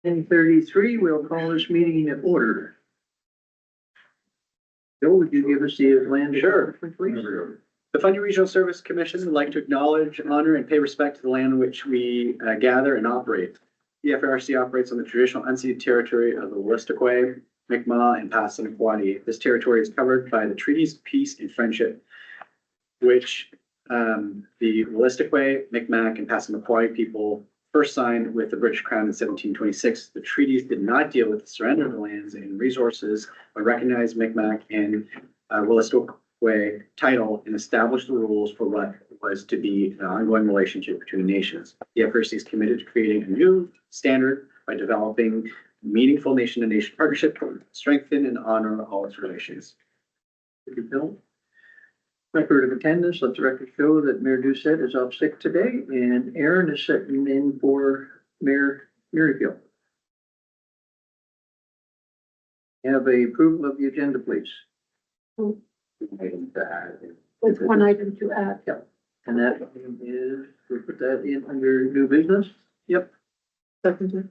10:33, we'll call this meeting in order. Bill, would you give us the land? Sure. Please? The Fundy Regional Service Commission would like to acknowledge, honor, and pay respect to the land in which we gather and operate. The FRSC operates on the traditional unceded territory of the Wolastoqey, Mi'kmaq, and Passamaquoddy. This territory is covered by the treaties of peace and friendship, which the Wolastoqey, Mi'kmaq, and Passamaquoddy people first signed with the British Crown in 1726. The treaties did not deal with the surrender of the lands and resources, but recognized Mi'kmaq and Wolastoqey title and established the rules for what was to be an ongoing relationship between nations. The FRC is committed to creating a new standard by developing meaningful nation-to-nation partnership to strengthen and honor all its relations. Thank you, Bill. Record of attendance, let the record show that Mayor Doucette is off sick today and Aaron is sitting in for Mayor Merrifield. Have a approval of the agenda, please. Item to add. With one item to add. And that item is, we'll put that in under new business. Yep. Seconded.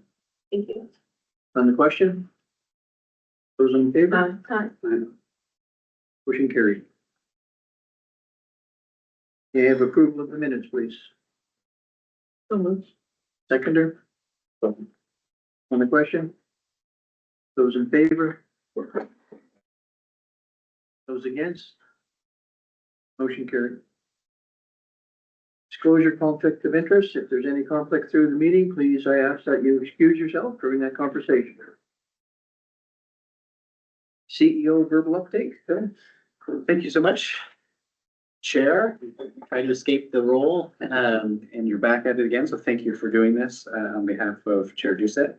Thank you. On the question? Those in favor? Aye. Motion carried. You have approval of the minutes, please. So moved. Seconder? On the question? Those in favor? Those against? Motion carried. Disclosure conflict of interest. If there's any conflict through the meeting, please, I ask that you excuse yourself during that conversation. CEO verbal update. Phil? Thank you so much, Chair. Trying to escape the role, and you're back at it again. So thank you for doing this on behalf of Chair Doucette.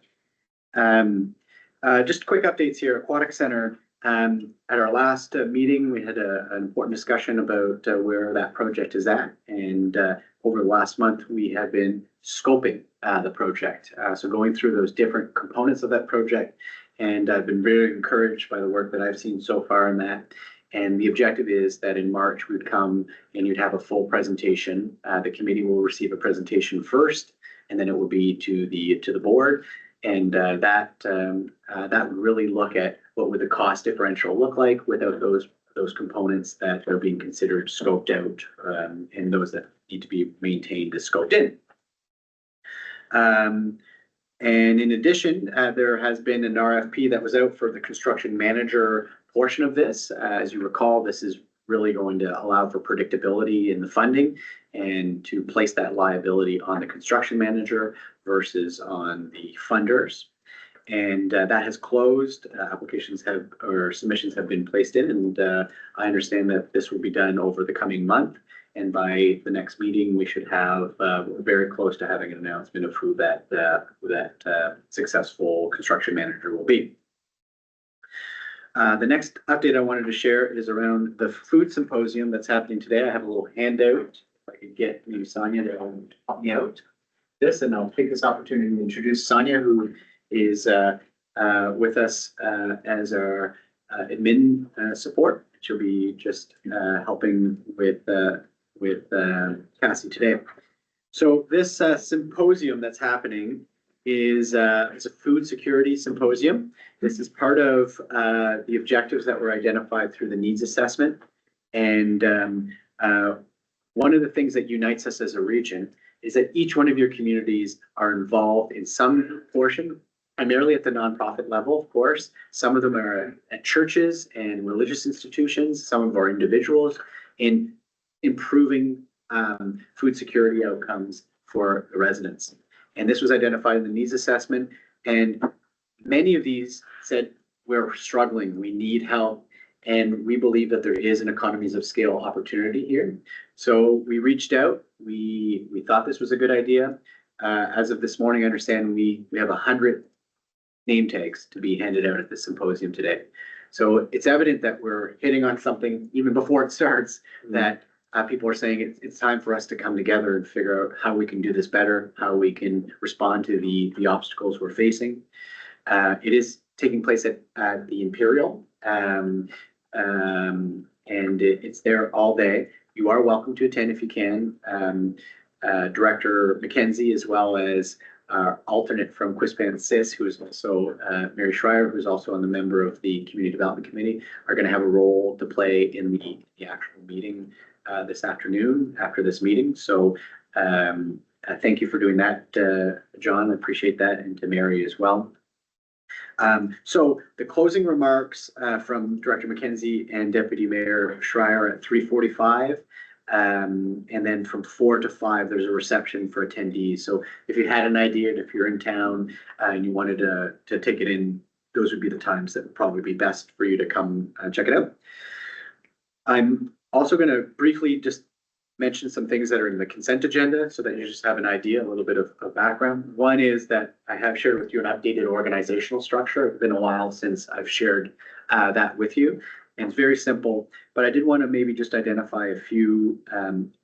Just quick updates here. Aquatic Center. At our last meeting, we had an important discussion about where that project is at. And over the last month, we have been scoping the project. So going through those different components of that project. And I've been very encouraged by the work that I've seen so far in that. And the objective is that in March, we'd come and you'd have a full presentation. The committee will receive a presentation first, and then it will be to the board. And that would really look at what would the cost differential look like without those components that are being considered scoped out, and those that need to be maintained as scoped in. And in addition, there has been an RFP that was out for the construction manager portion of this. As you recall, this is really going to allow for predictability in the funding and to place that liability on the construction manager versus on the funders. And that has closed. Submissions have been placed in, and I understand that this will be done over the coming month. And by the next meeting, we should have very close to having an announcement of who that successful construction manager will be. The next update I wanted to share is around the food symposium that's happening today. I have a little handout. If I could get maybe Sonia to help me out this, and I'll take this opportunity to introduce Sonia, who is with us as our admin support. She'll be just helping with Cassie today. So this symposium that's happening is a food security symposium. This is part of the objectives that were identified through the needs assessment. And one of the things that unites us as a region is that each one of your communities are involved in some portion, primarily at the nonprofit level, of course. Some of them are at churches and religious institutions. Some of them are individuals in improving food security outcomes for the residents. And this was identified in the needs assessment. And many of these said, we're struggling, we need help. And we believe that there is an economies of scale opportunity here. So we reached out, we thought this was a good idea. As of this morning, I understand we have 100 name tags to be handed out at the symposium today. So it's evident that we're hitting on something even before it starts, that people are saying it's time for us to come together and figure out how we can do this better, how we can respond to the obstacles we're facing. It is taking place at the Imperial, and it's there all day. You are welcome to attend if you can. Director McKenzie, as well as our alternate from Quispan Sis, who is also Mary Schreier, who's also a member of the Community Development Committee, are going to have a role to play in the actual meeting this afternoon after this meeting. So thank you for doing that, John. I appreciate that, and to Mary as well. So the closing remarks from Director McKenzie and Deputy Mayor Schreier at 3:45. And then from 4 to 5, there's a reception for attendees. So if you had an idea, and if you're in town and you wanted to take it in, those would be the times that would probably be best for you to come check it out. I'm also going to briefly just mention some things that are in the consent agenda so that you just have an idea, a little bit of background. One is that I have shared with you an updated organizational structure. It's been a while since I've shared that with you. And it's very simple, but I did want to maybe just identify a few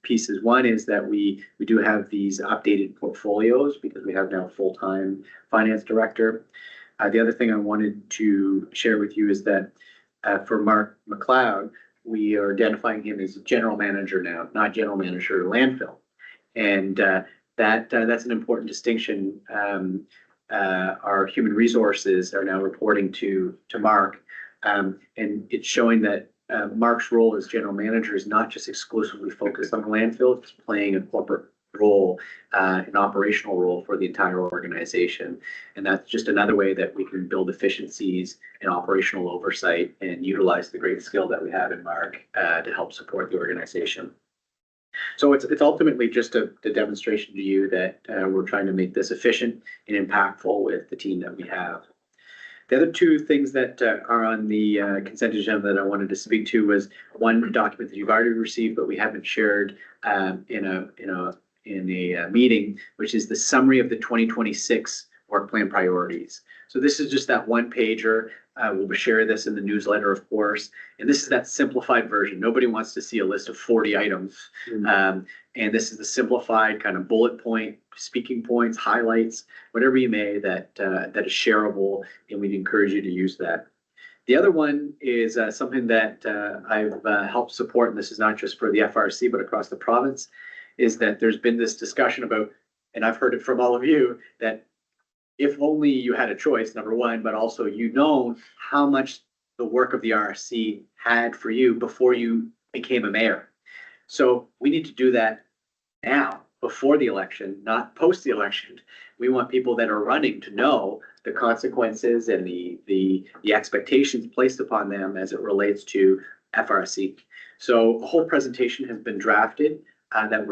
pieces. One is that we do have these updated portfolios because we have now a full-time finance director. The other thing I wanted to share with you is that for Mark McLeod, we are identifying him as general manager now, not general manager of landfill. And that's an important distinction. Our human resources are now reporting to Mark. And it's showing that Mark's role as general manager is not just exclusively focused on the landfill, it's playing a corporate role, an operational role for the entire organization. And that's just another way that we can build efficiencies and operational oversight and utilize the great skill that we have in Mark to help support the organization. So it's ultimately just a demonstration to you that we're trying to make this efficient and impactful with the team that we have. The other two things that are on the consent agenda that I wanted to speak to was one document that you've already received, but we haven't shared in a meeting, which is the summary of the 2026 work plan priorities. So this is just that one pager. We'll share this in the newsletter, of course. And this is that simplified version. Nobody wants to see a list of 40 items. And this is the simplified kind of bullet point, speaking points, highlights, whatever you may that is shareable, and we'd encourage you to use that. The other one is something that I've helped support, and this is not just for the FRSC, but across the province, is that there's been this discussion about, and I've heard it from all of you, that if only you had a choice, number one, but also you know how much the work of the RSC had for you before you became a mayor. So we need to do that now, before the election, not post the election. We want people that are running to know the consequences and the expectations placed upon them as it relates to FRSC. So a whole presentation has been drafted that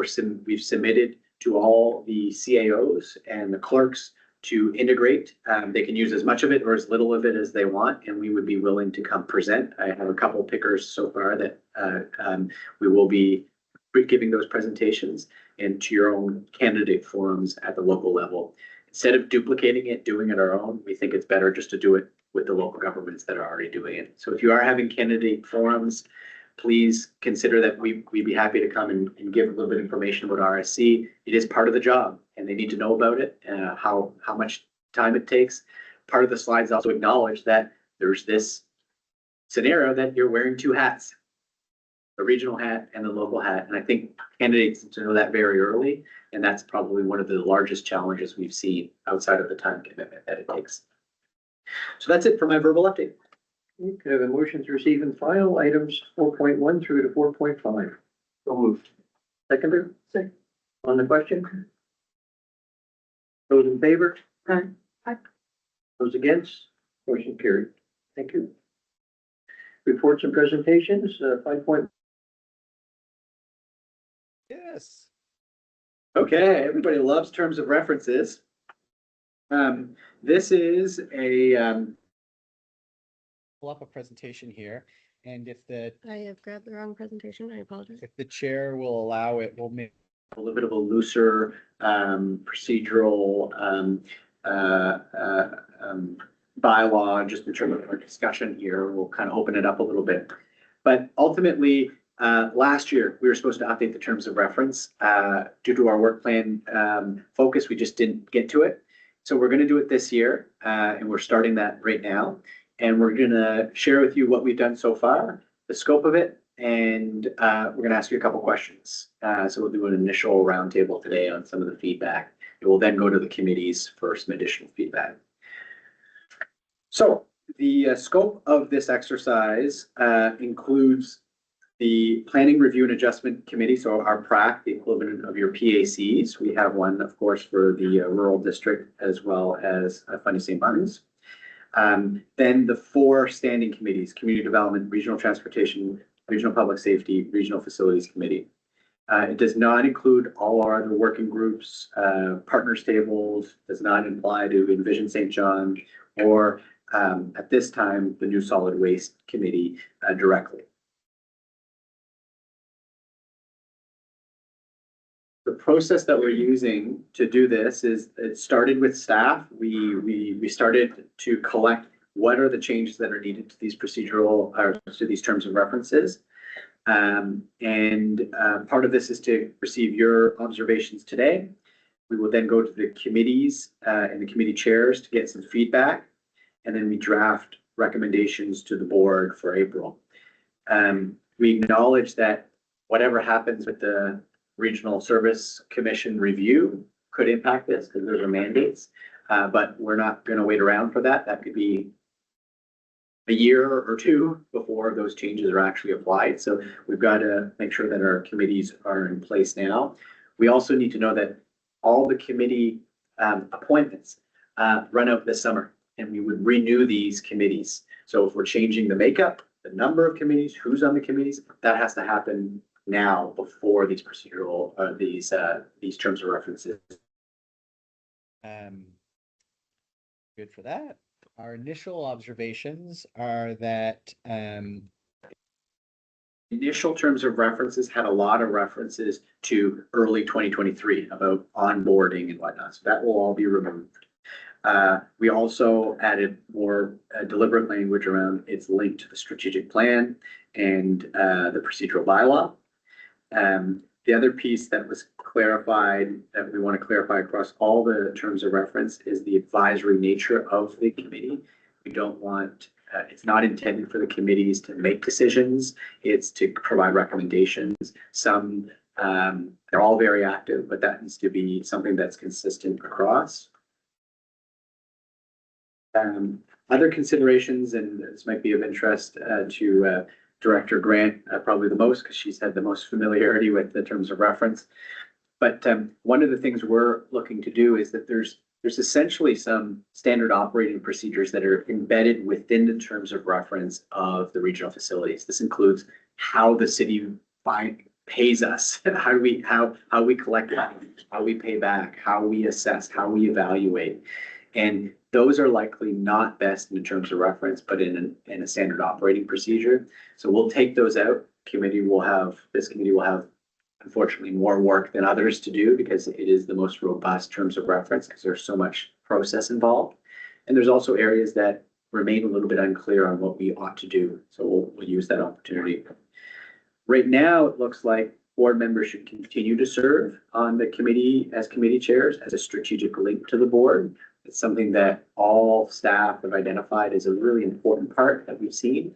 we've submitted to all the CAOs and the clerks to integrate. They can use as much of it or as little of it as they want, and we would be willing to come present. I have a couple of pickers so far that we will be giving those presentations and to your own candidate forums at the local level. Instead of duplicating it, doing it our own, we think it's better just to do it with the local governments that are already doing it. So if you are having candidate forums, please consider that we'd be happy to come and give a little bit of information about RSC. It is part of the job and they need to know about it, how much time it takes. Part of the slides also acknowledge that there's this scenario that you're wearing two hats, the regional hat and the local hat. And I think candidates need to know that very early. And that's probably one of the largest challenges we've seen outside of the time commitment that it takes. So that's it for my verbal update. Okay, could I have a motion to receive and file items 4.1 through to 4.5? So moved. Seconder? Second. On the question? Those in favor? Aye. Aye. Those against? Motion carried. Thank you. Reports and presentations, 5. Yes. Okay, everybody loves terms of references. This is a pull up a presentation here, and if I have grabbed the wrong presentation. I apologize. the chair will allow it, we'll make a little bit of a looser procedural bylaw just in terms of our discussion here. We'll kind of open it up a little bit. But ultimately, last year, we were supposed to update the terms of reference. Due to our work plan focus, we just didn't get to it. So we're going to do it this year, and we're starting that right now. And we're going to share with you what we've done so far, the scope of it, and we're going to ask you a couple questions. So we'll do an initial roundtable today on some of the feedback It will then go to the committees for some additional feedback. So the scope of this exercise includes the Planning Review and Adjustment Committee, so our PRAC, the equivalent of your PACs. We have one, of course, for the rural district as well as Funny St. Martin's. Then the 4 standing committees: Community Development, Regional Transportation, Regional Public Safety, Regional Facilities Committee. It does not include all our other working groups, partners tables, does not apply to Envision St. John or at this time, the new Solid Waste Committee directly. The process that we're using to do this is it started with staff. We started to collect what are the changes that are needed to these procedural or to these terms of references. Part of this is to receive your observations today. We will then go to the committees and the committee chairs to get some feedback, and then we draft recommendations to the board for April. We acknowledge that whatever happens with the Regional Service Commission review could impact this because those are mandates, but we're not going to wait around for that. That could be a year or 2 before those changes are actually applied. So we've got to make sure that our committees are in place now. We also need to know that all the committee appointments run out this summer, and we would renew these committees. So if we're changing the makeup, the number of committees, who's on the committees, that has to happen now before these procedural these terms of references. Good for that. Our initial observations are that Initial terms of references had a lot of references to early 2023 about onboarding and whatnot. So that will all be removed. We also added more deliberate language around its link to the strategic plan and the procedural bylaw. The other piece that was clarified that we want to clarify across all the terms of reference is the advisory nature of the committee. We don't want, it's not intended for the committees to make decisions. It's to provide recommendations. They're all very active, but that needs to be something that's consistent across. Other considerations, and this might be of interest to Director Grant, probably the most, because she's had the most familiarity with the terms of reference. But one of the things we're looking to do is that there's essentially some standard operating procedures that are embedded within the terms of reference of the regional facilities. This includes how the city pays us, how we collect money, how we pay back, how we assess, how we evaluate. And those are likely not best in terms of reference, but in a standard operating procedure. So we'll take those out. This committee will have, unfortunately, more work than others to do because it is the most robust terms of reference because there's so much process involved. And there's also areas that remain a little bit unclear on what we ought to do. So we'll use that opportunity. Right now, it looks like board members should continue to serve on the committee as committee chairs as a strategic link to the board. It's something that all staff have identified as a really important part that we've seen.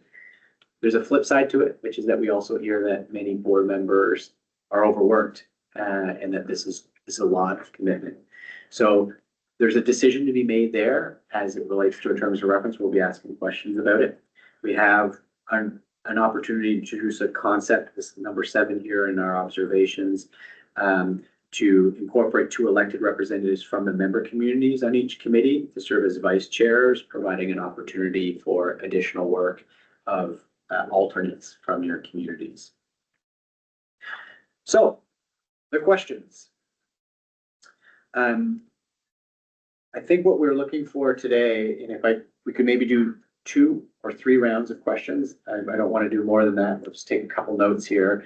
There's a flip side to it, which is that we also hear that many board members are overworked and that this is a lot of commitment. So there's a decision to be made there as it relates to a terms of reference. We'll be asking questions about it. We have an opportunity to introduce a concept, this is number 7 here in our observations, to incorporate 2 elected representatives from the member communities on each committee to serve as vice chairs, providing an opportunity for additional work of alternates from your communities. So, the questions. I think what we're looking for today, and we could maybe do 2 or 3 rounds of questions. I don't want to do more than that. Let's take a couple notes here.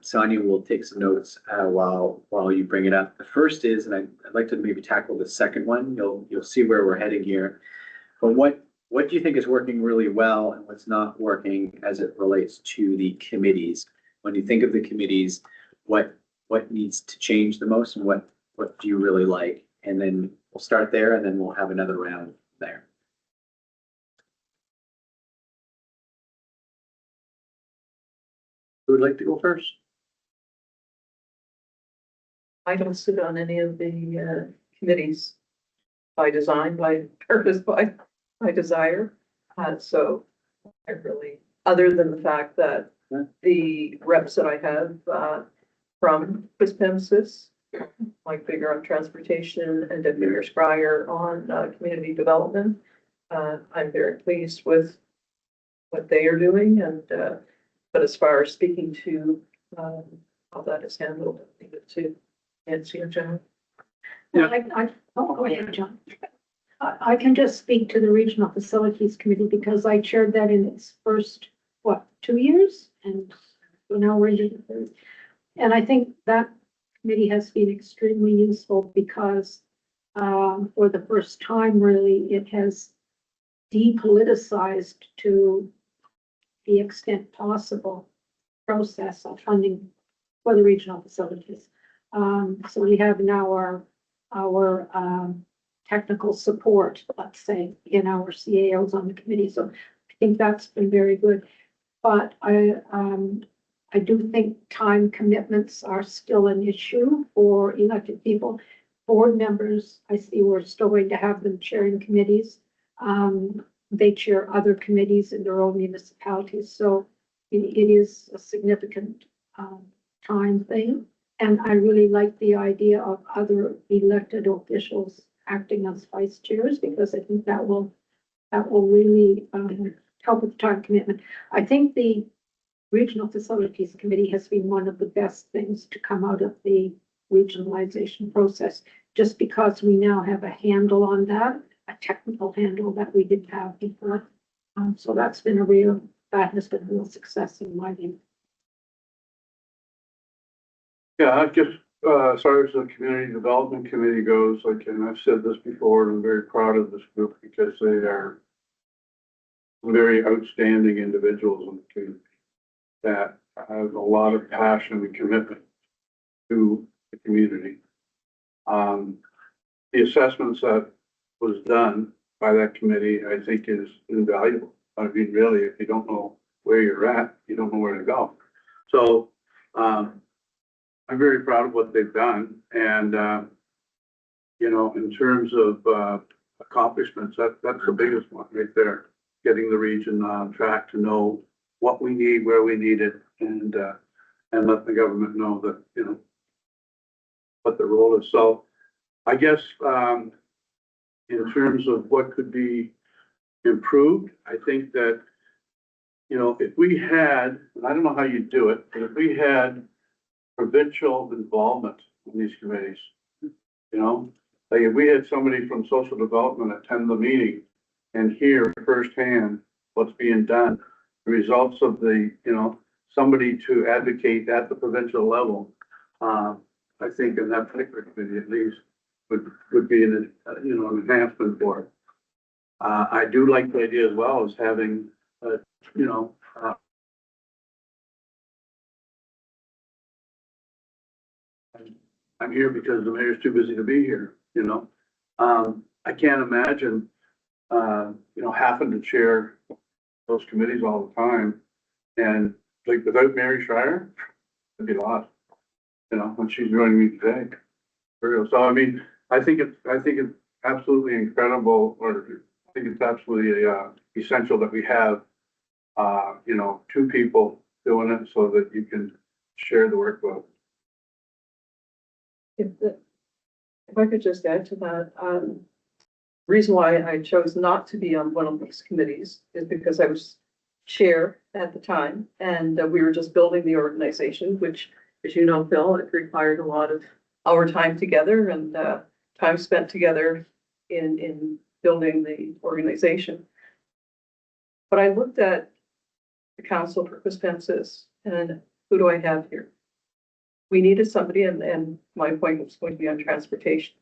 Sonia will take some notes while you bring it up. The first is, and I'd like to maybe tackle the second one. You'll see where we're heading here. But what do you think is working really well and what's not working as it relates to the committees? When you think of the committees, what needs to change the most and what do you really like? And then we'll start there and then we'll have another round there. Who would like to go first? I don't sit on any of the committees by design, by purpose, by desire. So I really, other than the fact that the reps that I have from Quispamsis, Mike Bigger on transportation and Deputy Mayor Scrier on community development, I'm very pleased with what they are doing and but as far as speaking to how that is handled, I leave it to Nancy or John. Yeah. Oh, go ahead, John. I can just speak to the Regional Facilities Committee because I chaired that in its first, 2 years? And so now we're into the third. And I think that committee has been extremely useful because for the first time, really, it has depoliticized to the extent possible process of funding for the regional facilities. So we have now our technical support, let's say, in our CAOs on the committee. So I think that's been very good. But I do think time commitments are still an issue for elected people. Board members, I see we're still going to have them chairing committees. They chair other committees in their own municipalities. So it is a significant time thing. And I really like the idea of other elected officials acting as vice chairs because I think that will really help with the time commitment. I think the Regional Facilities Committee has been one of the best things to come out of the regionalization process, just because we now have a handle on that, a technical handle that we didn't have before. So that has been a real success in my view. Yeah, I guess, as far as the Community Development Committee goes, like, and I've said this before, and I'm very proud of this group because they are very outstanding individuals in the community that have a lot of passion and commitment to the community. The assessments that was done by that committee, I think is invaluable. I mean, really, if you don't know where you're at, you don't know where to go. So, I'm very proud of what they've done. And, you know, in terms of accomplishments, that's the biggest one right there. Getting the region on track to know what we need, where we need it, and let the government know that, you know, what the role is. So I guess in terms of what could be improved, I think that, you know, if we had, and I don't know how you do it, but if we had provincial involvement in these committees, you know, like if we had somebody from social development attend the meeting and hear firsthand what's being done, the results of the, you know, somebody to advocate at the provincial level, I think in that particular committee at least would be an, you know, an enhancement for it. I do like the idea as well as having, you know, I'm here because the mayor's too busy to be here, you know. I can't imagine, you know, having to chair those committees all the time. And like without Mary Schreier, it'd be lost, you know, when she's joining me today. For real. So, I mean, I think it's absolutely incredible, or I think it's absolutely essential that we have, you know, two people doing it so that you can share the workload. If I could just add to that, reason why I chose not to be on one of these committees is because I was chair at the time, and we were just building the organization, which, as you know, Phil, it required a lot of our time together and time spent together in building the organization. But I looked at the council for Quispamsis, and who do I have here? We needed somebody, and my appointment was going to be on transportation.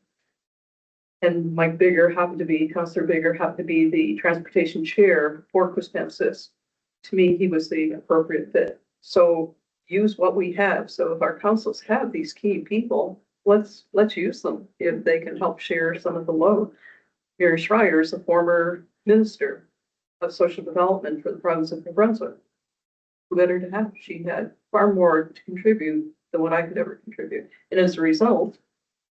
And Mike Bigger happened to be, Councillor Bigger happened to be the transportation chair for Quispamsis. To me, he was the appropriate fit. So use what we have. So if our councils have these key people, let's use them if they can help share some of the load. Mary Schreier is a former minister of social development for the province of New Brunswick. Who better to have? She had far more to contribute than what I could ever contribute. And as a result,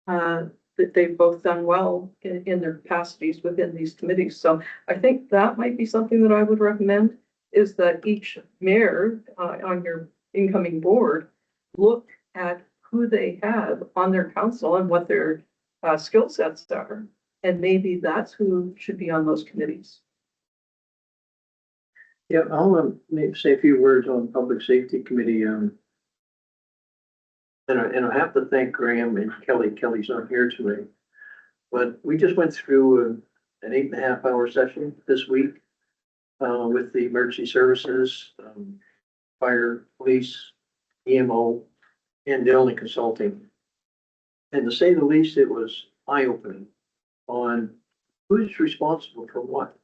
that they've both done well in their capacities within these committees. So I think that might be something that I would recommend, is that each mayor on your incoming board look at who they have on their council and what their skill sets are. And maybe that's who should be on those committees. Yeah, I'll maybe say a few words on Public Safety Committee. And I have to thank Graham and Kelly. Kelly's not here today. But we just went through an 8.5 hour session this week with the emergency services, fire, police, EMO, and Dillon Consulting. And to say the least, it was eye-opening on who's responsible for what.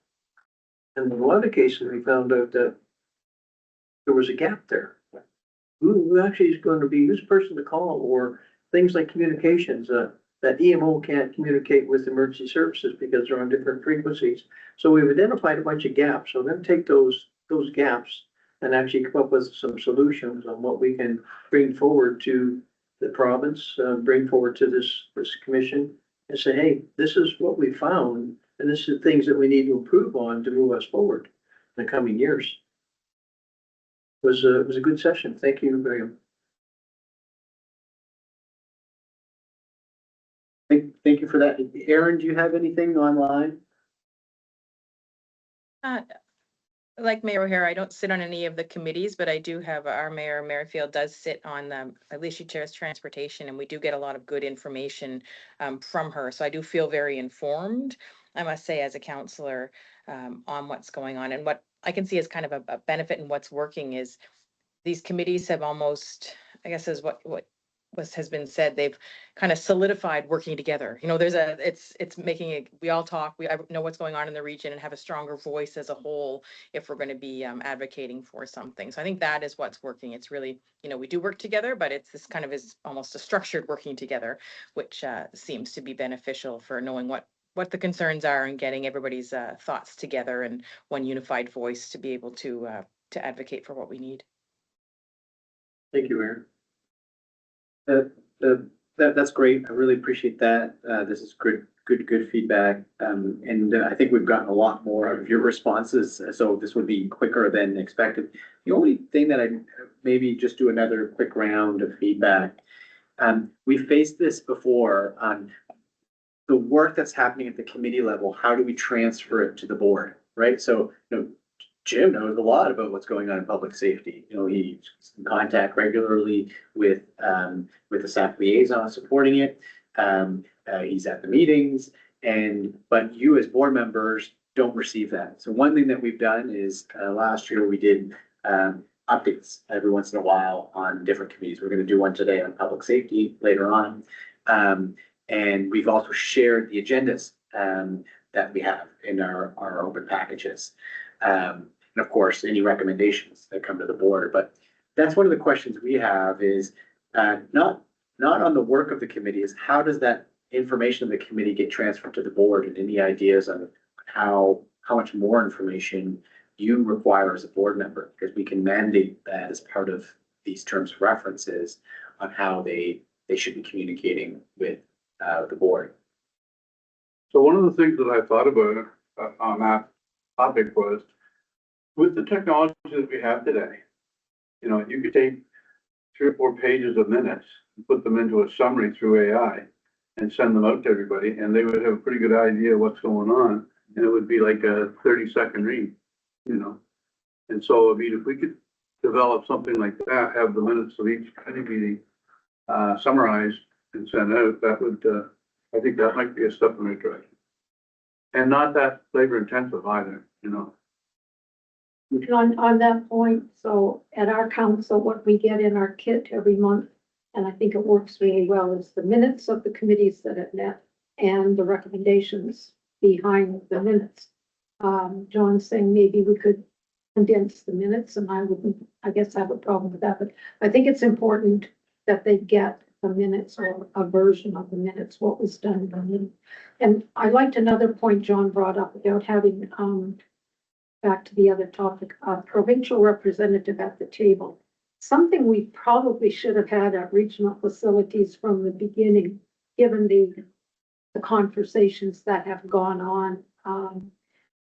And in a lot of cases, we found out that there was a gap there. Who actually is going to be who's person to call, or things like communications, that EMO can't communicate with emergency services because they're on different frequencies. So we've identified a bunch of gaps. So then take those gaps and actually come up with some solutions on what we can bring forward to the province, bring forward to this commission, and say, hey, this is what we found, and this is things that we need to improve on to move us forward in the coming years. It was a good session. Thank you, Graham. Thank you for that. Aaron, do you have anything online? Like Mayor O'Hara, I don't sit on any of the committees, but I do have our mayor, Merrifield does sit on at least she chairs transportation, and we do get a lot of good information from her. So I do feel very informed, I must say, as a counselor on what's going on. And what I can see as kind of a benefit in what's working is these committees have almost, I guess is what has been said, they've kind of solidified working together. You know, it's making it, we all talk, I know what's going on in the region and have a stronger voice as a whole if we're going to be advocating for something. So I think that is what's working. It's really, you know, we do work together, but it's this kind of is almost a structured working together, which seems to be beneficial for knowing what the concerns are and getting everybody's thoughts together and one unified voice to be able to advocate for what we need. Thank you, Aaron. That's great. I really appreciate that. This is good feedback. And I think we've gotten a lot more of your responses, so this would be quicker than expected. The only thing that I maybe just do another quick round of feedback. We faced this before on the work that's happening at the committee level. How do we transfer it to the board, right? So, you know, Jim knows a lot about what's going on in public safety. You know, he's in contact regularly with the staff liaison supporting it. He's at the meetings, but you as board members don't receive that. So one thing that we've done is last year we did updates every once in a while on different committees. We're going to do one today on public safety later on. And we've also shared the agendas that we have in our open packages. And of course, any recommendations that come to the board. But that's one of the questions we have is not on the work of the committee, is how does that information of the committee get transferred to the board, and any ideas on how much more information you require as a board member, because we can mandate that as part of these terms of references on how they should be communicating with the board. So one of the things that I thought about on that topic was, with the technology that we have today, you know, you could take 3 or 4 pages of minutes and put them into a summary through AI and send them out to everybody, and they would have a pretty good idea of what's going on, and it would be like a 30-second read, you know. And so, I mean, if we could develop something like that, have the minutes of each committee meeting summarized and sent out, that would, I think that might be a step in the right direction. And not that labor intensive either, you know. On that point, so at our council, what we get in our kit every month, and I think it works really well, is the minutes of the committees that have met and the recommendations behind the minutes. John's saying maybe we could condense the minutes, and I wouldn't, I guess, have a problem with that, but I think it's important that they get the minutes or a version of the minutes, what was done in the meeting. And I liked another point John brought up about having, back to the other topic, a provincial representative at the table. something we probably should have had at regional facilities from the beginning, given the conversations that have gone on,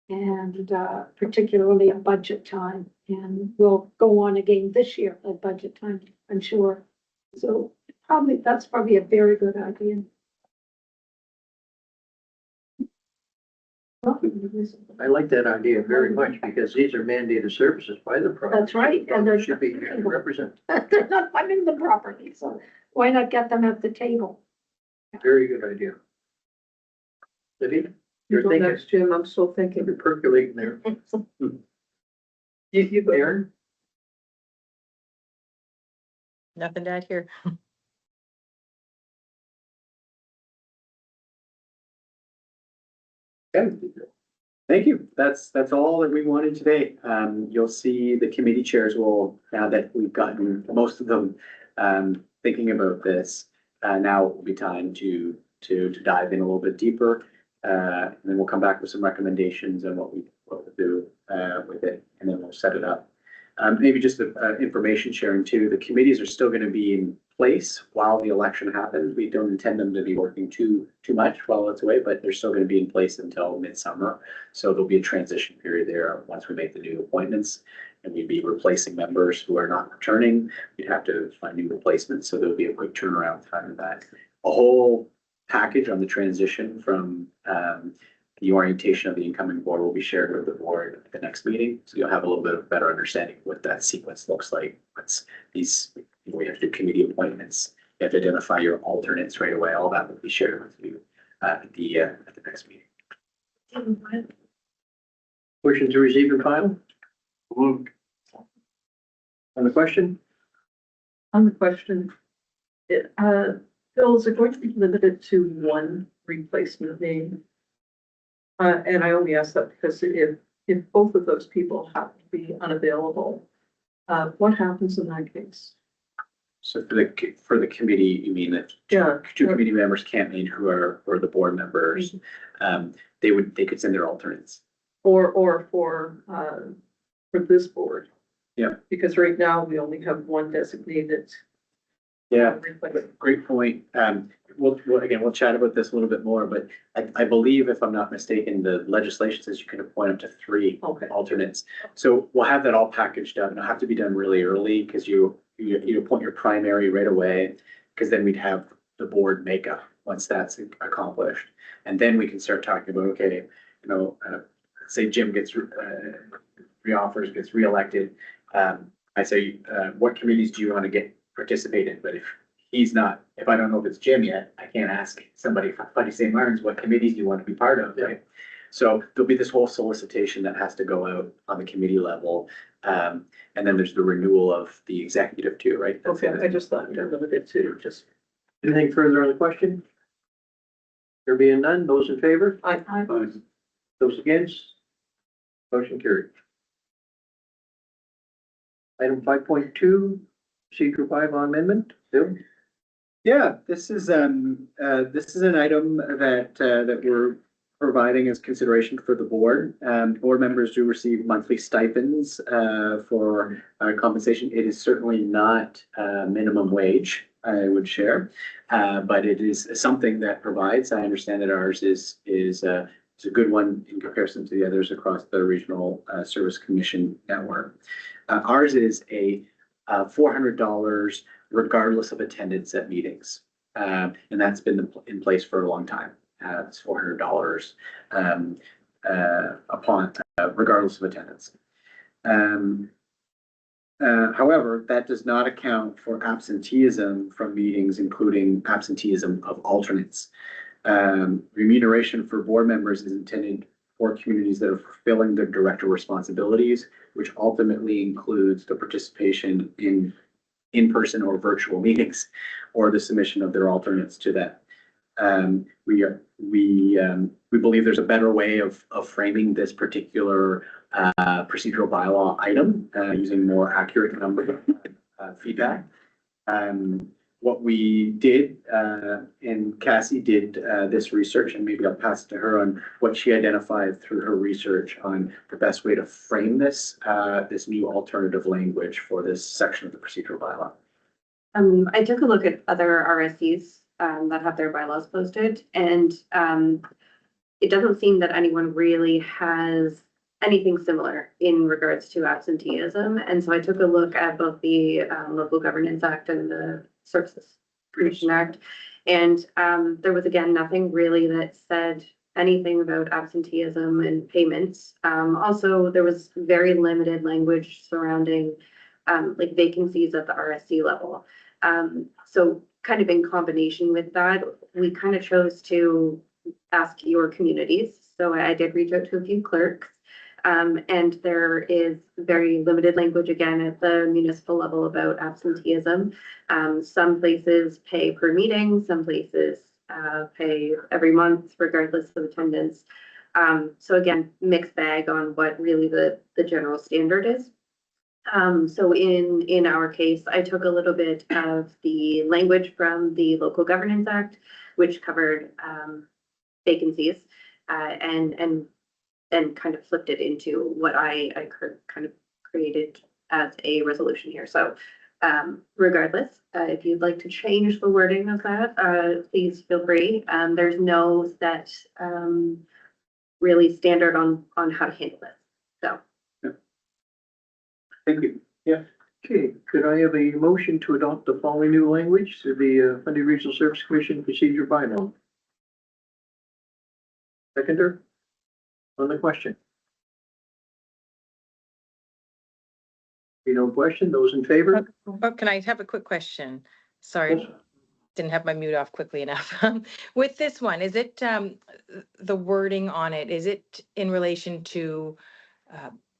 and particularly at budget time, and will go on again this year at budget time, I'm sure. So that's probably a very good idea. I like that idea very much because these are mandated services by the province. That's right, and they're- Should be represented. They're not funding them properly, so why not get them at the table? Very good idea. Libby, You you're go thinking, next, Jim, I'm still thinking. you're percolating there. You go. Aaron? Nothing to add here. Okay. Thank you. That's all that we wanted today. You'll see the committee chairs will, now that we've gotten most of them, thinking about this, now it will be time to dive in a little bit deeper. And then we'll come back with some recommendations on what we'll do, with it, and then we'll set it up. Maybe just information sharing too. The committees are still gonna be in place while the election happens. We don't intend them to be working too much while it's away, but they're still gonna be in place until midsummer. So there'll be a transition period there once we make the new appointments, and we'd be replacing members who are not returning. We'd have to find new replacements, so there'll be a quick turnaround time of that. A whole package on the transition from the orientation of the incoming board will be shared with the board at the next meeting. So you'll have a little bit of better understanding of what that sequence looks like. What's these, we have to do committee appointments. You have to identify your alternates right away. All that will be shared with you at the next meeting. Motion to receive and file? Moved. On the question? On the question, Bill, is it going to be limited to one replacement name? And I only ask that because if both of those people happen to be unavailable, what happens in that case? So for the committee, you mean that Yeah. two committee members can't meet who are the board members? They could send their alternates. Or for this board. Yeah. Because right now we only have one designated. Yeah. replacement. Great point. We'll chat about this a little bit more, but I believe, if I'm not mistaken, the legislation says you can appoint up to 3 Okay. alternates. So we'll have that all packaged up, and it'll have to be done really early because you appoint your primary right away, because then we'd have the board makeup once that's accomplished. And then we can start talking about, okay, say Jim gets reoffers, gets reelected. I say, what committees do you want to get participate in? But if I don't know if it's Jim yet, I can't ask somebody from Putty St. Martin's, what committees do you want to be part of, right? So there'll be this whole solicitation that has to go out on the committee level. And then there's the renewal of the executive too, right? That's Okay, it. I just thought they're limited to just, Anything further on the question? There being none, those in favor? Those against? Motion carried. Item 5.2, procedure 5 on amendment. Bill? Yeah, this is an item that we're providing as consideration for the board. Board members do receive monthly stipends for compensation. It is certainly not minimum wage, I would share, but it is something that provides. I understand that ours is a good one in comparison to the others across the Regional Service Commission network. Ours is a $400 regardless of attendance at meetings. And that's been in place for a long time. It's $400 upon regardless of attendance. However, that does not account for absenteeism from meetings, including absenteeism of alternates. Remuneration for board members is intended for communities that are fulfilling their director responsibilities, which ultimately includes the participation in-person or virtual meetings, or the submission of their alternates to that. We believe there's a better way of framing this particular procedural bylaw item using more accurate number feedback. what we did, and Cassie did this research, and maybe I'll pass it to her on what she identified through her research on the best way to frame this, this new alternative language for this section of the procedural bylaw. I took a look at other RSCs that have their bylaws posted, and it doesn't seem that anyone really has anything similar in regards to absenteeism. And so I took a look at both the Local Governance Act and the Services Commission Act. And there was, again, nothing really that said anything about absenteeism and payments. Also, there was very limited language surrounding like vacancies at the RSC level. So kind of in combination with that, we kind of chose to ask your communities. So I did reach out to a few clerks. And there is very limited language again at the municipal level about absenteeism. Some places pay per meeting, some places pay every month regardless of attendance. So again, mixed bag on what really the general standard is. So in our case, I took a little bit of the language from the Local Governance Act, which covered vacancies, and kind of flipped it into what I kind of created as a resolution here. So regardless, if you'd like to change the wording of that, please feel free. There's no set really standard on how to handle it. So. Thank you. Yeah. Okay, could I have a motion to adopt the following new language to the Fundy Regional Service Commission procedure bylaw? Seconder on the question? No question, those in favor? Oh, can I have a quick question? Sorry, didn't have my mute off quickly enough. With this one, is it, the wording on it, is it in relation to,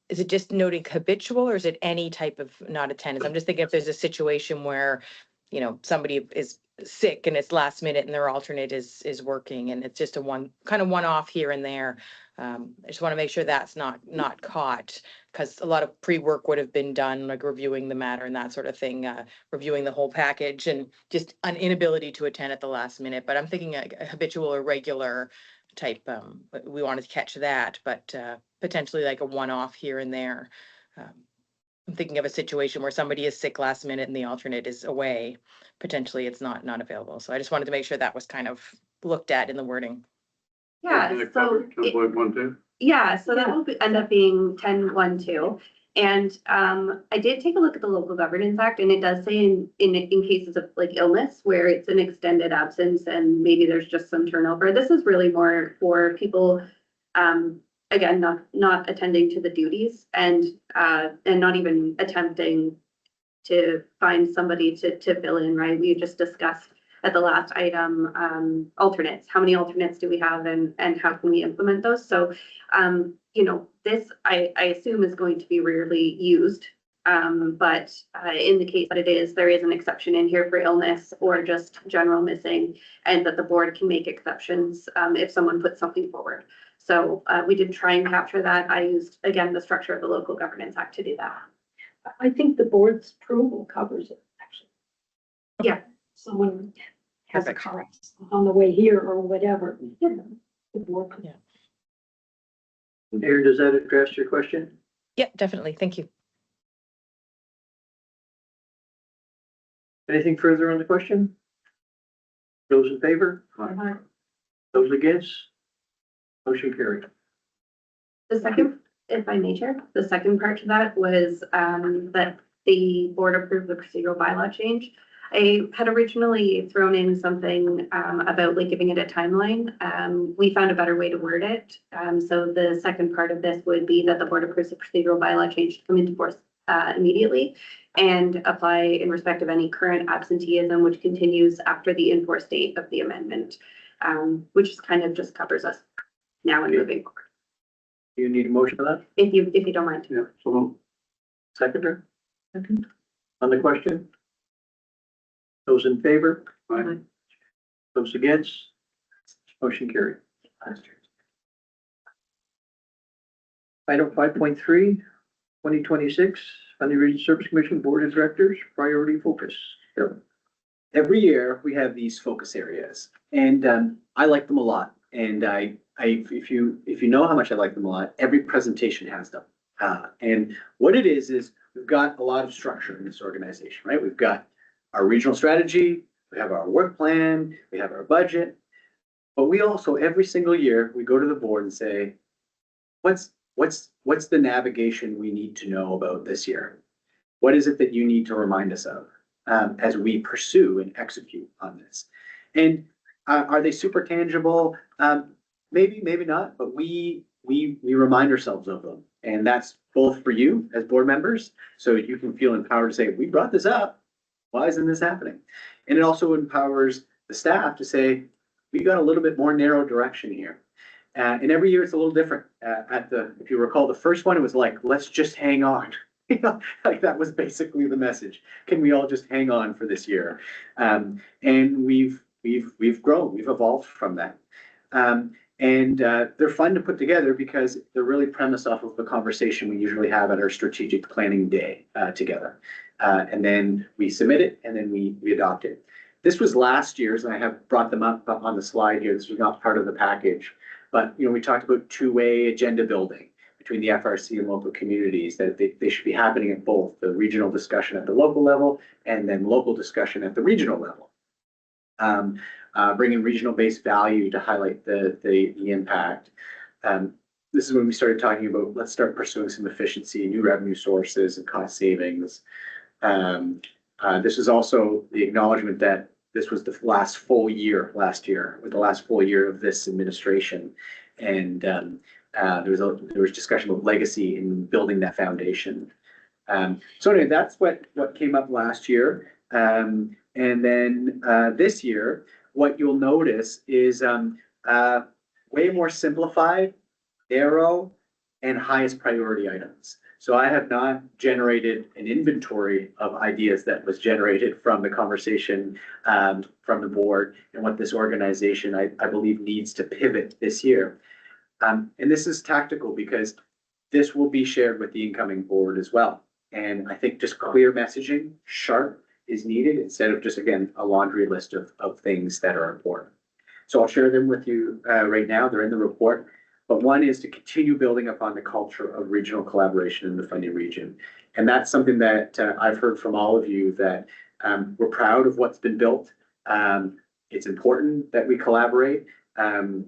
is it just noting habitual, or is it any type of not attendance? I'm just thinking if there's a situation where, you know, somebody is sick and it's last minute and their alternate is working and it's just a one-off here and there. I just want to make sure that's not caught, because a lot of pre-work would have been done, like reviewing the matter and that sort of thing, reviewing the whole package, and just an inability to attend at the last minute. But I'm thinking a habitual or regular type, we wanted to catch that, but potentially like a one-off here and there. I'm thinking of a situation where somebody is sick last minute and the alternate is away. Potentially it's not available. So I just wanted to make sure that was kind of looked at in the wording. Yeah, so that will end up being 10.1.2. And I did take a look at the Local Governance Act, and it does say in cases of like illness where it's an extended absence and maybe there's just some turnover. This is really more for people, again, not attending to the duties and not even attempting to find somebody to fill in, right? We just discussed at the last item, alternates. How many alternates do we have, and how can we implement those? So, you know, this I assume is going to be rarely used, but in the case that it is, there is an exception in here for illness or just general missing, and that the board can make exceptions if someone puts something forward. So we did try and capture that. I used, again, the structure of the Local Governance Act to do that. I think the board's approval covers it, actually. Yeah. Someone has a Perfect. car accident on the way here or whatever, you know, the board can. Yeah. Mayor, does that address your question? Yeah, definitely. Thank you. Anything further on the question? Those in favor? Those against? Motion carried. The second, if I may, Chair, the second part to that was that the board approved the procedural bylaw change. I had originally thrown in something about like giving it a timeline. We found a better way to word it. So the second part of this would be that the board approves the procedural bylaw change to come into force immediately and apply in respect of any current absenteeism which continues after the in-force date of the amendment, which is kind of just covers us now and moving forward. Do you need a motion for that? If you don't mind. Yeah, so Seconder? Second. On the question? Those in favor? Aye. Those against? Motion carried. Item 5.3, 2026, Fundy Regional Service Commission Board of Directors, priority focus. Bill. every year we have these focus areas, and I like them a lot. And if you know how much I like them a lot, every presentation has them. And what it is we've got a lot of structure in this organization, right? We've got our regional strategy, we have our work plan, we have our budget, but we also every single year we go to the board and say, what's the navigation we need to know about this year? What is it that you need to remind us of as we pursue and execute on this? And are they super tangible? Maybe, maybe not, but we remind ourselves of them. And that's both for you as board members, so you can feel empowered to say, we brought this up. Why isn't this happening? And it also empowers the staff to say, we got a little bit more narrow direction here. And every year it's a little different. If you recall, the first one, it was like, let's just hang on. You know, like that was basically the message. Can we all just hang on for this year? And we've grown, we've evolved from that. And they're fun to put together because they're really premised off of the conversation we usually have at our strategic planning day together. And then we submit it and then we adopt it. This was last year's, and I have brought them up on the slide here. This was not part of the package, but you know, we talked about two-way agenda building between the FRC and local communities, that they should be happening at both the regional discussion at the local level and then local discussion at the regional level. Bringing regional-based value to highlight the impact. This is when we started talking about, let's start pursuing some efficiency, new revenue sources and cost savings. This is also the acknowledgement that this was the last full year last year, with the last full year of this administration. And there was discussion about legacy in building that foundation. So anyway, that's what came up last year. And then this year, what you'll notice is way more simplified, narrow, and highest priority items. So I have not generated an inventory of ideas that was generated from the conversation from the board and what this organization, I believe, needs to pivot this year. And this is tactical because this will be shared with the incoming board as well. And I think just clear messaging, sharp, is needed instead of just, again, a laundry list of things that are important. So I'll share them with you right now. They're in the report. But one is to continue building upon the culture of regional collaboration in the Fundy region. And that's something that I've heard from all of you, that we're proud of what's been built. It's important that we collaborate, and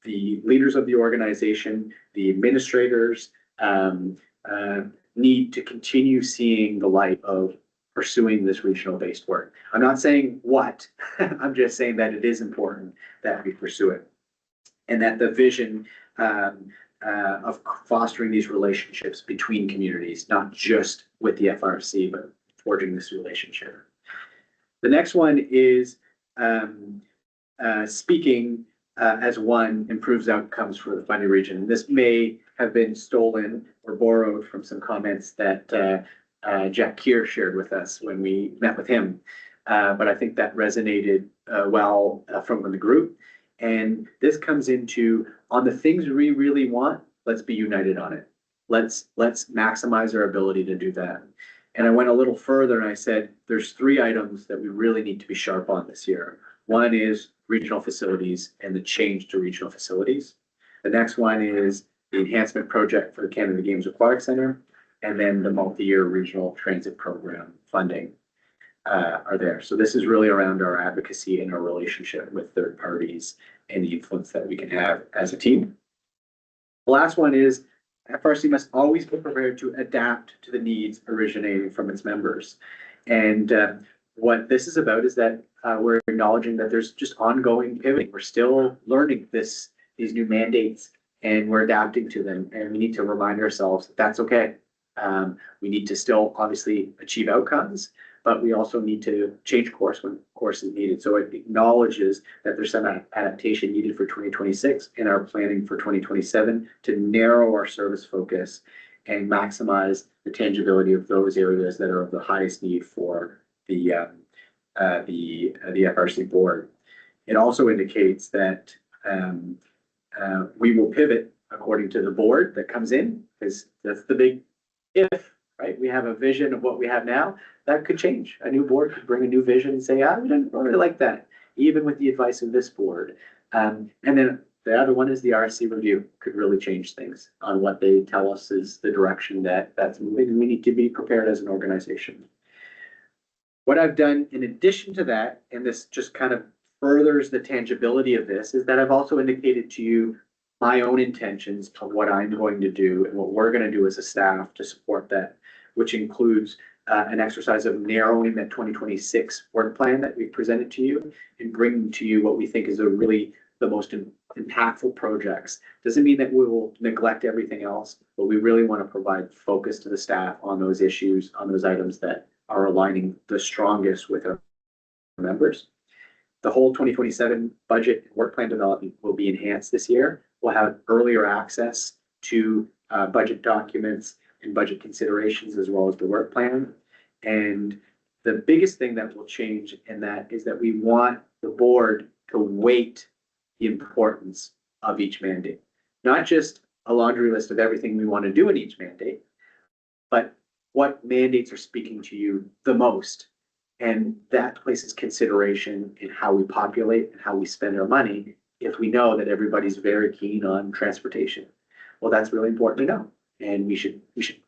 the leaders of the organization, the administrators, need to continue seeing the light of pursuing this regional based work. I'm not saying what, I'm just saying that it is important that we pursue it. And that the vision of fostering these relationships between communities, not just with the FRC, but forging this relationship. The next one is speaking as one improves outcomes for the Fundy region. This may have been stolen or borrowed from some comments that Jack Keir shared with us when we met with him. But I think that resonated well from the group. And this comes into, on the things we really want, let's be united on it. Let's maximize our ability to do that. And I went a little further and I said, there's 3 items that we really need to be sharp on this year. One is regional facilities and the change to regional facilities. The next one is the enhancement project for the Canada Games Aquatic Center, and then the multi-year regional transit program funding are there. So this is really around our advocacy and our relationship with third parties and the influence that we can have as a team. The last one is FRC must always be prepared to adapt to the needs originating from its members. And what this is about is that we're acknowledging that there's just ongoing pivoting. We're still learning these new mandates and we're adapting to them. And we need to remind ourselves that that's okay. We need to still obviously achieve outcomes, but we also need to change course when course is needed. So it acknowledges that there's some adaptation needed for 2026 in our planning for 2027 to narrow our service focus and maximize the tangibility of those areas that are of the highest need for the FRC board. It also indicates that we will pivot according to the board that comes in, because that's the big if, right? We have a vision of what we have now, that could change. A new board could bring a new vision and say, ah, we didn't really like that, even with the advice of this board. And then the other one is the RSC review could really change things on what they tell us is the direction that's moving, and we need to be prepared as an organization. What I've done in addition to that, and this just kind of furthers the tangibility of this, is that I've also indicated to you my own intentions of what I'm going to do and what we're going to do as a staff to support that, which includes an exercise of narrowing that 2026 work plan that we presented to you and bringing to you what we think is the most impactful projects. Doesn't mean that we will neglect everything else, but we really want to provide focus to the staff on those issues, on those items that are aligning the strongest with our members. The whole 2027 budget and work plan development will be enhanced this year. We'll have earlier access to budget documents and budget considerations as well as the work plan. And the biggest thing that will change in that is that we want the board to weight the importance of each mandate, not just a laundry list of everything we want to do in each mandate, but what mandates are speaking to you the most. And that places consideration in how we populate and how we spend our money if we know that everybody's very keen on transportation. Well, that's really important to know. And we should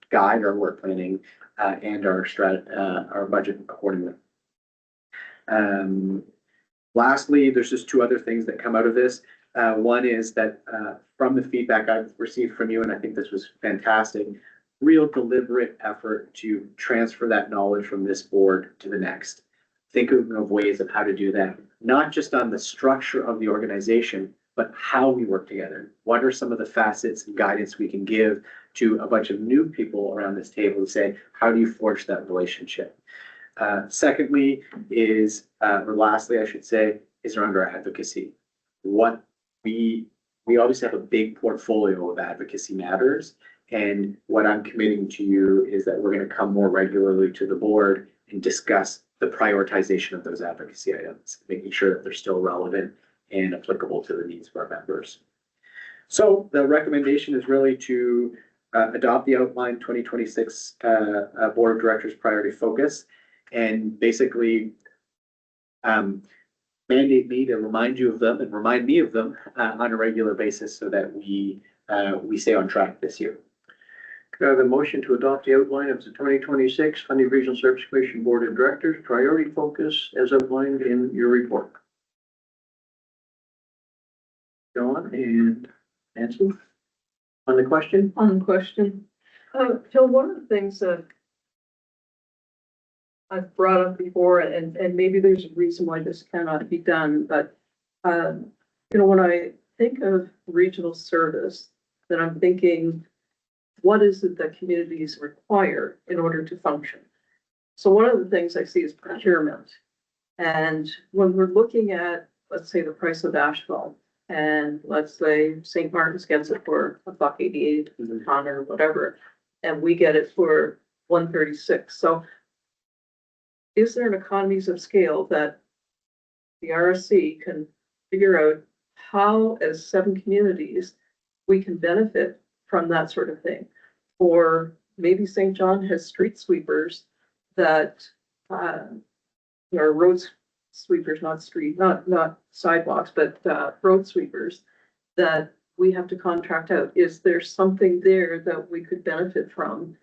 guide our work planning and our budget accordingly. Lastly, there's just two other things that come out of this. One is that from the feedback I've received from you, and I think this was fantastic, real deliberate effort to transfer that knowledge from this board to the next. Think of ways of how to do that, not just on the structure of the organization, but how we work together. What are some of the facets and guidance we can give to a bunch of new people around this table to say, how do you forge that relationship? Secondly is, or lastly, I should say, is around our advocacy. What we obviously have a big portfolio of advocacy matters. And what I'm committing to you is that we're going to come more regularly to the board and discuss the prioritization of those advocacy items, making sure that they're still relevant and applicable to the needs of our members. So the recommendation is really to adopt the outlined 2026 Board of Directors priority focus and basically mandate me to remind you of them and remind me of them on a regular basis so that we stay on track this year. Could I have a motion to adopt the outline of the 2026 Fundy Regional Service Commission Board of Directors priority focus as outlined in your report? John and Nancy, on the question? On the question, Jill, one of the things that I've brought up before, and maybe there's a reason why this cannot be done, but when I think of regional service, then I'm thinking, what is it that communities require in order to function? So one of the things I see is procurement. And when we're looking at, let's say, the price of asphalt, and let's say St. Martin's gets it for $1.88 a ton or whatever, and we get it for $1.36. So is there an economies of scale that the RSC can figure out how, as 7 communities, we can benefit from that sort of thing? Or maybe St. John has street sweepers that are road sweepers, not sidewalks, but road sweepers that we have to contract out. Is there something there that we could benefit from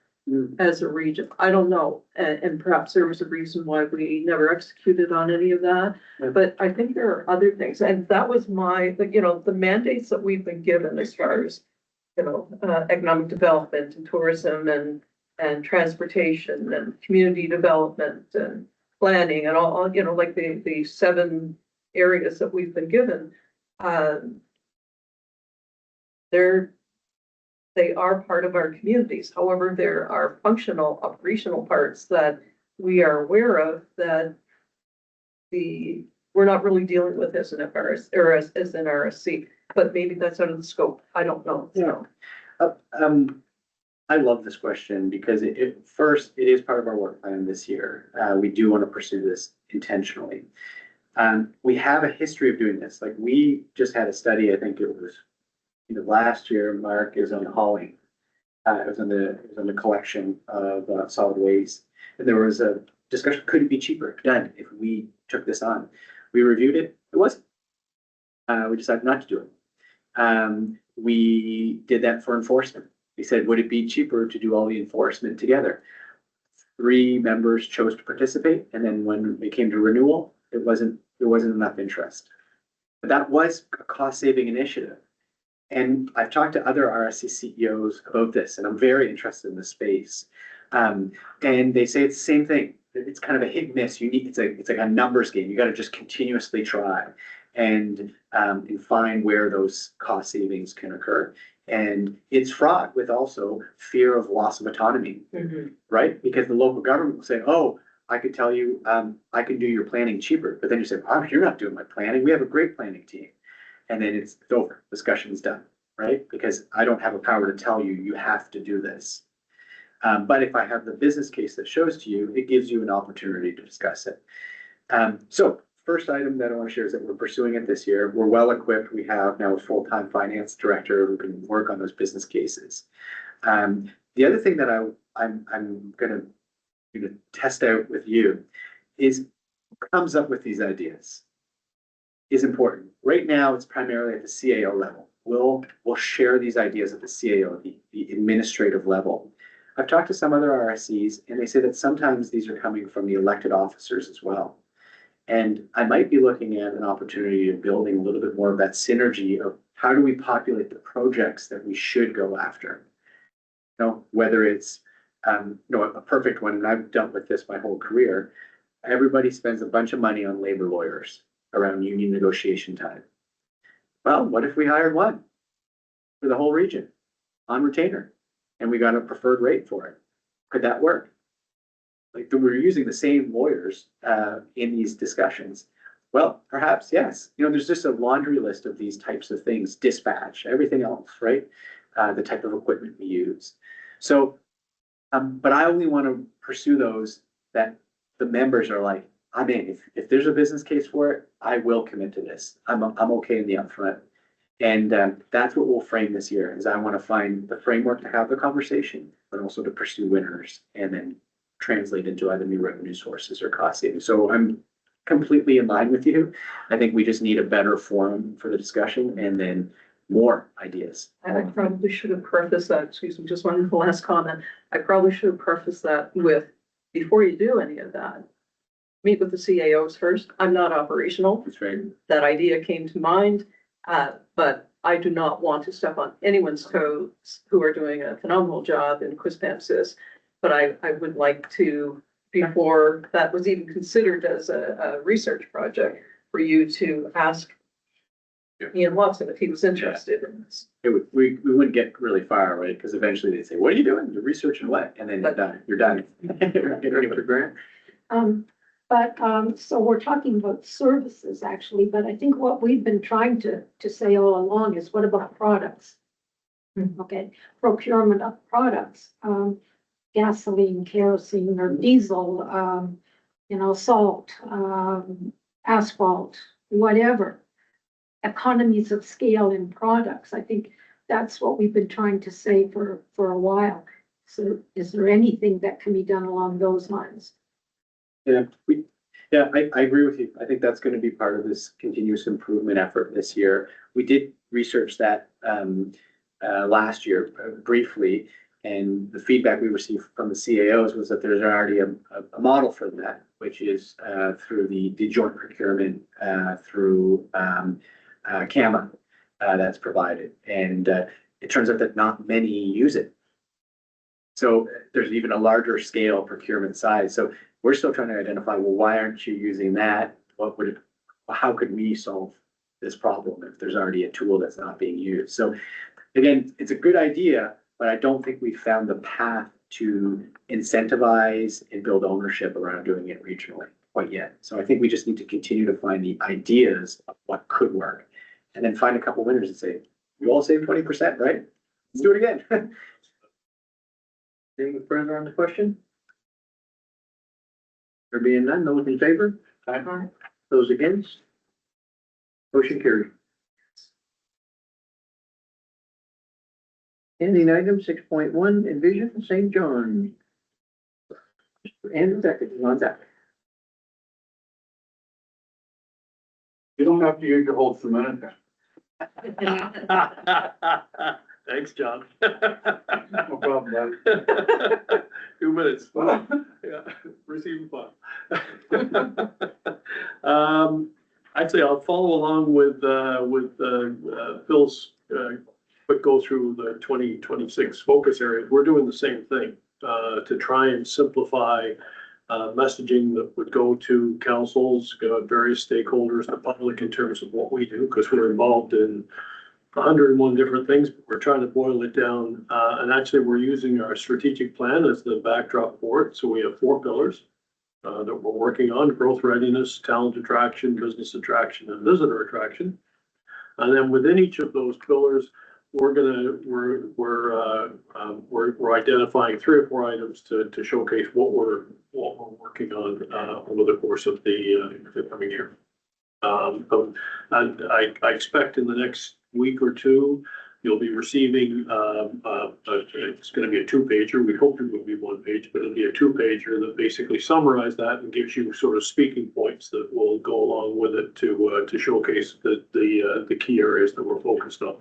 as a region? I don't know. And perhaps there was a reason why we never executed on any of that. Yeah. But I think there are other things. And that was the mandates that we've been given as far as, economic development and tourism and transportation and community development and planning and all, like the 7 areas that we've been given. They are part of our communities. However, there are functional operational parts that we are aware of that we're not really dealing with as an FRS or as an RSC, but maybe that's out of the scope. I don't know. Yeah. I love this question because first, it is part of our work plan this year. We do want to pursue this intentionally. We have a history of doing this. Like we just had a study, I think it was last year, Mark, is on hauling. It was on the collection of solid waste. And there was a discussion, could it be cheaper done if we took this on? We reviewed it, it wasn't. We decided not to do it. We did that for enforcement. We said, would it be cheaper to do all the enforcement together? 3 members chose to participate, and then when it came to renewal, there wasn't enough interest. But that was a cost-saving initiative. And I've talked to other RSC CEOs about this, and I'm very interested in the space. And they say it's the same thing. It's kind of a hit and miss. It's like a numbers game. You got to just continuously try and find where those cost savings can occur. And it's fraught with also fear of loss of autonomy, right? Because the local government will say, oh, I could tell you, I can do your planning cheaper. But then you say, oh, you're not doing my planning. We have a great planning team. And then it's over, discussion's done, right? Because I don't have a power to tell you, you have to do this. But if I have the business case that shows to you, it gives you an opportunity to discuss it. So first item that I want to share is that we're pursuing it this year. We're well equipped. We have now a full-time finance director who can work on those business cases. The other thing that I'm going to test out with you is who comes up with these ideas is important. Right now, it's primarily at the CAO level. We'll share these ideas at the CAO, the administrative level. I've talked to some other RSCs, and they say that sometimes these are coming from the elected officers as well. And I might be looking at an opportunity of building a little bit more of that synergy of how do we populate the projects that we should go after. You know, whether it's a perfect one, and I've dealt with this my whole career. Everybody spends a bunch of money on labor lawyers around union negotiation time. Well, what if we hired one for the whole region on retainer and we got a preferred rate for it? Could that work? Like we're using the same lawyers in these discussions. Well, perhaps, yes. You know, there's just a laundry list of these types of things, dispatch, everything else, right? The type of equipment we use. So, but I only want to pursue those that the members are like, I'm in. If there's a business case for it, I will commit to this. I'm okay in the upfront. And that's what we'll frame this year is I want to find the framework to have the conversation, but also to pursue winners and then translate into either new revenue sources or cost savings. So I'm completely in line with you. I think we just need a better forum for the discussion and then more ideas. I probably should have prefaced that, excuse me, just one last comment. I probably should have prefaced that with, before you do any of that, meet with the CAOs first. I'm not operational. That's right. That idea came to mind, but I do not want to step on anyone's toes who are doing a phenomenal job in Quispamsis. But I would like to, before that was even considered as a research project, for you to ask Ian Watson if he was interested in this. We wouldn't get really far, right? Because eventually they'd say, what are you doing? You're researching what? And then you're done. You're done. Get ready for the grant. So we're talking about services actually, but I think what we've been trying to say all along is what about products? Okay, procurement of products, gasoline, kerosene or diesel, salt, asphalt, whatever. Economies of scale in products. I think that's what we've been trying to say for a while. So is there anything that can be done along those lines? Yeah, I agree with you. I think that's going to be part of this continuous improvement effort this year. We did research that last year briefly, and the feedback we received from the CAOs was that there's already a model for that, which is through the joint procurement through CAMA that's provided. And it turns out that not many use it. So there's even a larger scale procurement size. So we're still trying to identify, well, why aren't you using that? How could we solve this problem if there's already a tool that's not being used? So again, it's a good idea, but I don't think we've found the path to incentivize and build ownership around doing it regionally quite yet. So I think we just need to continue to find the ideas of what could work and then find a couple winners and say, we all save 20%, right? Let's do it again. Anything further on the question? There being none, those in favor? Aye. Those against? Motion carried. Ending item 6.1, Envision St. John. Andrew Decker, on that. You don't have to use your whole 2 minutes. Thanks, John. No problem, bud. 2 minutes. Yeah, receiving fun. Actually, I'll follow along with Phil's, quick go through the 2026 focus areas. We're doing the same thing, to try and simplify messaging that would go to councils, various stakeholders, the public in terms of what we do, because we're involved in 101 different things, but we're trying to boil it down. And actually, we're using our strategic plan as the backdrop for it. So we have 4 pillars that we're working on: growth readiness, talent attraction, business attraction, and visitor attraction. And then within each of those pillars, we're identifying 3 or 4 items to showcase what we're working on over the course of the coming year. And I expect in the next week or two, you'll be receiving, it's gonna be a 2-pager. We hope it will be 1 page, but it'll be a 2-pager that basically summarizes that and gives you sort of speaking points that will go along with it to showcase the key areas that we're focused on.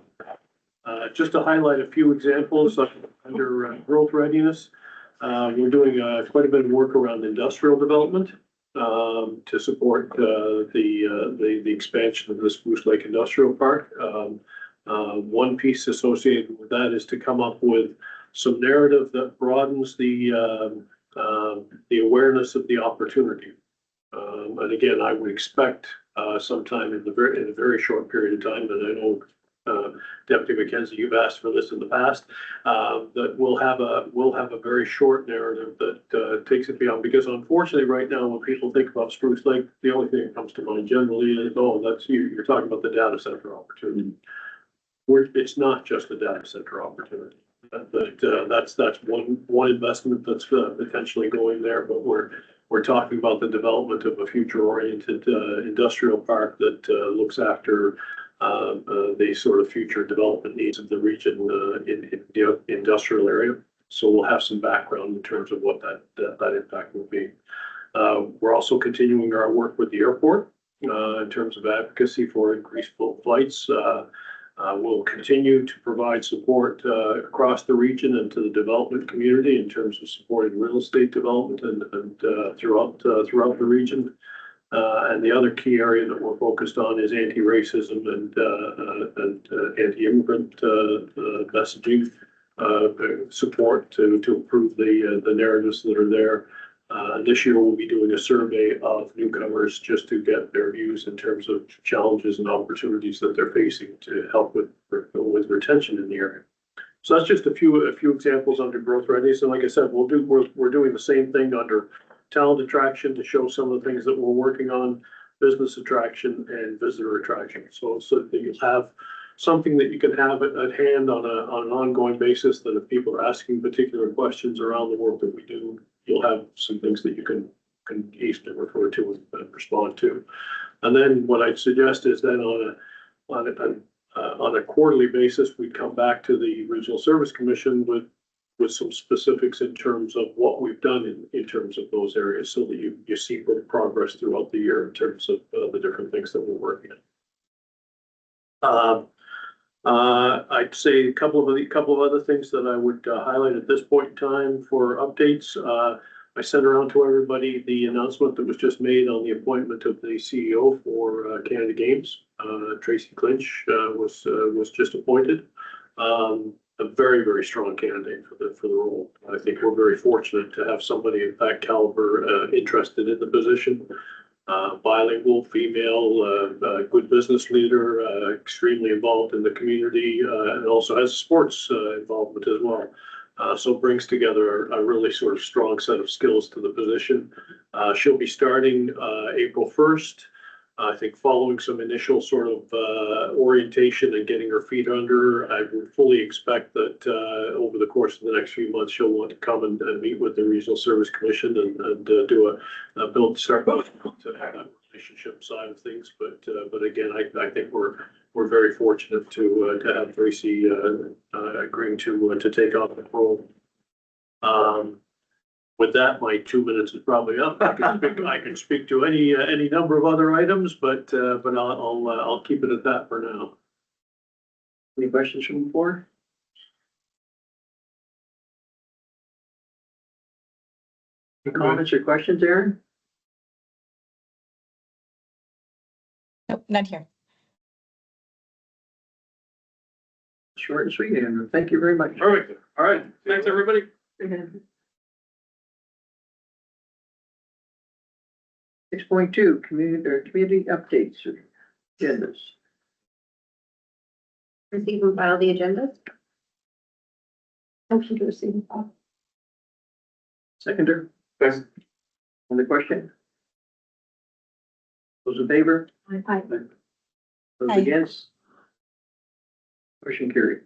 Just to highlight a few examples under growth readiness, we're doing quite a bit of work around industrial development to support the expansion of the Spruce Lake Industrial Park. One piece associated with that is to come up with some narrative that broadens the awareness of the opportunity. And again, I would expect sometime in a very short period of time, and I know Deputy McKenzie, you've asked for this in the past, that we'll have a very short narrative that takes it beyond, because unfortunately right now when people think about Spruce Lake, the only thing that comes to mind generally is, oh, that's you're talking about the data center opportunity. It's not just a data center opportunity. That's one investment that's potentially going there, but we're talking about the development of a future-oriented industrial park that looks after the sort of future development needs of the region in the industrial area. So we'll have some background in terms of what that impact will be. We're also continuing our work with the airport in terms of advocacy for increased flights. We'll continue to provide support across the region and to the development community in terms of supporting real estate development and throughout the region. And the other key area that we're focused on is anti-racism and anti-immigrant messaging support to improve the narratives that are there. This year we'll be doing a survey of newcomers just to get their views in terms of challenges and opportunities that they're facing to help with retention in the area. So that's just a few examples under growth readiness. And like I said, we're doing the same thing under talent attraction to show some of the things that we're working on, business attraction and visitor attraction. So that you have something that you can have at hand on an ongoing basis, that if people are asking particular questions around the work that we do, you'll have some things that you can easily refer to and respond to. And then what I'd suggest is then on a quarterly basis, we'd come back to the Regional Service Commission with some specifics in terms of what we've done in terms of those areas, so that you see progress throughout the year in terms of the different things that we're working on. I'd say a couple of other things that I would highlight at this point in time for updates. I sent around to everybody the announcement that was just made on the appointment of the CEO for Canada Games. Tracy Clinch was just appointed. A very, very strong candidate for the role. I think we're very fortunate to have somebody of that caliber interested in the position. Bilingual, female, good business leader, extremely involved in the community, and also has sports involvement as well. So brings together a really sort of strong set of skills to the position. She'll be starting April 1st. I think following some initial sort of orientation and getting her feet under her, I would fully expect that over the course of the next few months, she'll want to come and meet with the Regional Service Commission and do a start to have that relationship side of things. But again, I think we're very fortunate to have Tracy agreeing to take on the role. With that, my 2 minutes is probably up. I can speak to any number of other items, but I'll keep it at that for now. Any questions from the board? Any comments or questions, Aaron? Nope, not here. Short and sweet, Andrew. Thank you very much. Perfect. All right. Thanks, everybody. 6.2, community updates, agendas. Receive and file the agendas. Motion to receive and file. Seconder, Thanks. on the question? Those in favor? Aye. Those Aye. against? Motion carried.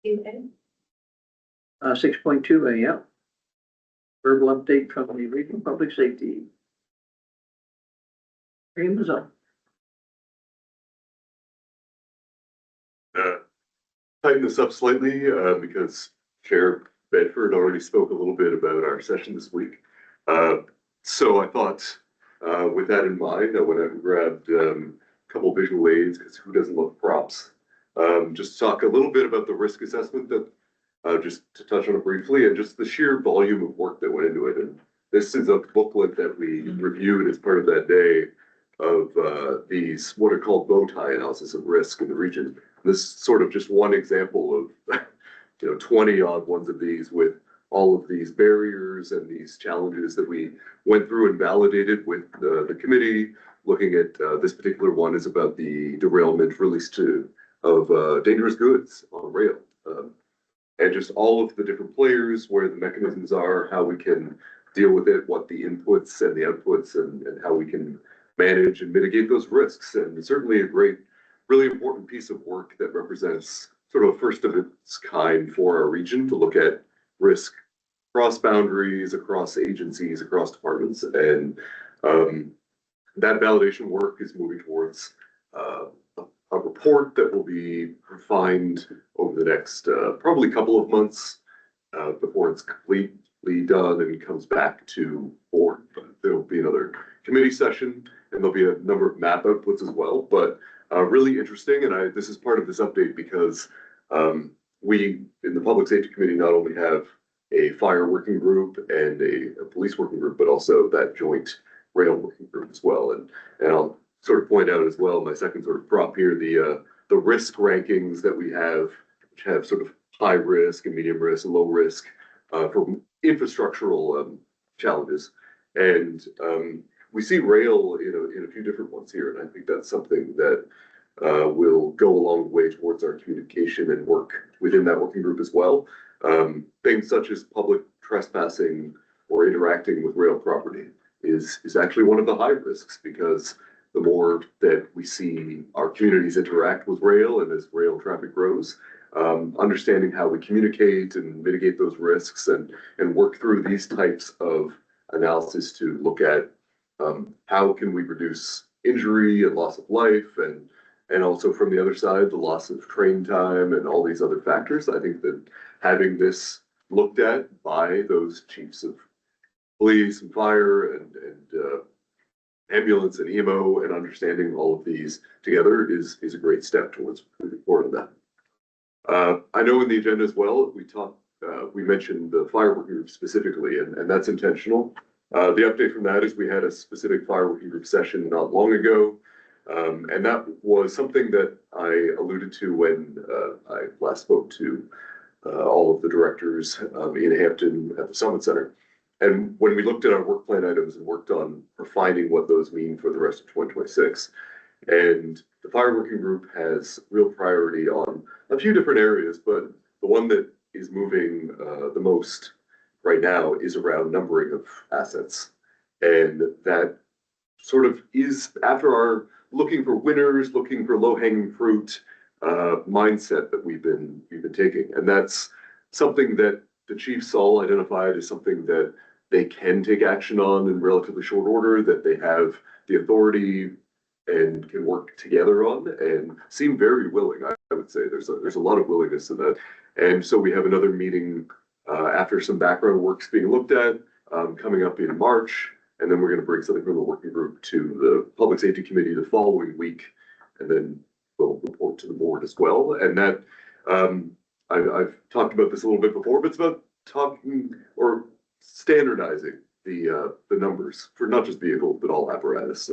Okay. 6.2, yeah. Verbal update from the regional public safety. Graham is up. Tighten this up slightly, because Chair Bedford already spoke a little bit about our session this week. So I thought, with that in mind, I went out and grabbed, a couple visual aids, because who doesn't love props? Just talk a little bit about the risk assessment that, just to touch on it briefly, and just the sheer volume of work that went into it. And this is a booklet that we reviewed as part of that day of, these, what are called bow tie analysis of risk in the region. This is sort of just one example of, 20 odd ones of these with all of these barriers and these challenges that we went through and validated with the committee. Looking at this particular one is about the derailment release of dangerous goods on rail. And just all of the different players, where the mechanisms are, how we can deal with it, what the inputs and the outputs, and how we can manage and mitigate those risks. And certainly a great, really important piece of work that represents sort of a first of its kind for our region to look at risk across boundaries, across agencies, across departments. And that validation work is moving towards a report that will be refined over the next probably couple of months before it's completely done and comes back to board. But there'll be another committee session, and there'll be a number of map outputs as well. But really interesting, and this is part of this update because we in the Public Safety Committee not only have a fire working group and a police working group, but also that joint rail working group as well. And I'll sort of point out as well, my second sort of prop here, the risk rankings that we have, which have sort of high risk and medium risk and low risk for infrastructural challenges. And we see rail in a few different ones here, and I think that's something that will go a long way towards our communication and work within that working group as well. Things such as public trespassing or interacting with rail property is actually one of the high risks, because the more that we see our communities interact with rail and as rail traffic grows, understanding how we communicate and mitigate those risks and work through these types of analysis to look at how can we reduce injury and loss of life, and also from the other side, the loss of train time and all these other factors. I think that having this looked at by those chiefs of police and fire and ambulance and EMO, and understanding all of these together is a great step towards moving forward in that. I know in the agenda as well, we mentioned the fire working group specifically, and that's intentional. The update from that is we had a specific fire working group session not long ago. And that was something that I alluded to when I last spoke to all of the directors in Hampton at the Summit Center. And when we looked at our work plan items and worked on refining what those mean for the rest of 2026, and the fire working group has real priority on a few different areas, but the one that is moving the most right now is around numbering of assets. And that sort of is after our looking for winners, looking for low-hanging fruit mindset that we've been taking. And that's something that the chiefs all identified as something that they can take action on in relatively short order, that they have the authority and can work together on and seem very willing. I would say there's a lot of willingness to that. And so we have another meeting after some background work's being looked at coming up in March. And then we're going to bring something from the working group to the Public Safety Committee the following week. And then we'll report to the board as well. And that I've talked about this a little bit before, but it's about talking or standardizing the numbers for not just vehicles, but all apparatus.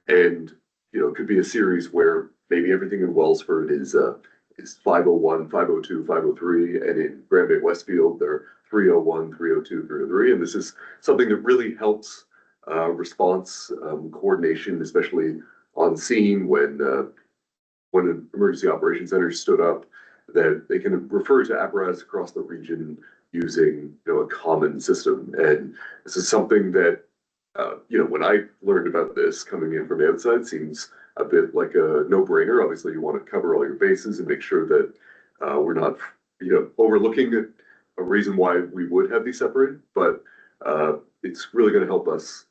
And, it could be a series where maybe everything in Wellsford is 501, 502, 503, and in Grand Bay Westfield, they're 301, 302, 303. And this is something that really helps response coordination, especially on scene when an emergency operations center stood up, that they can refer to apparatus across the region using a common system. And this is something that when I learned about this coming in from the outside, seems a bit like a no-brainer. Obviously, you want to cover all your bases and make sure that we're not overlooking a reason why we would have these separated. But it's really going to help us,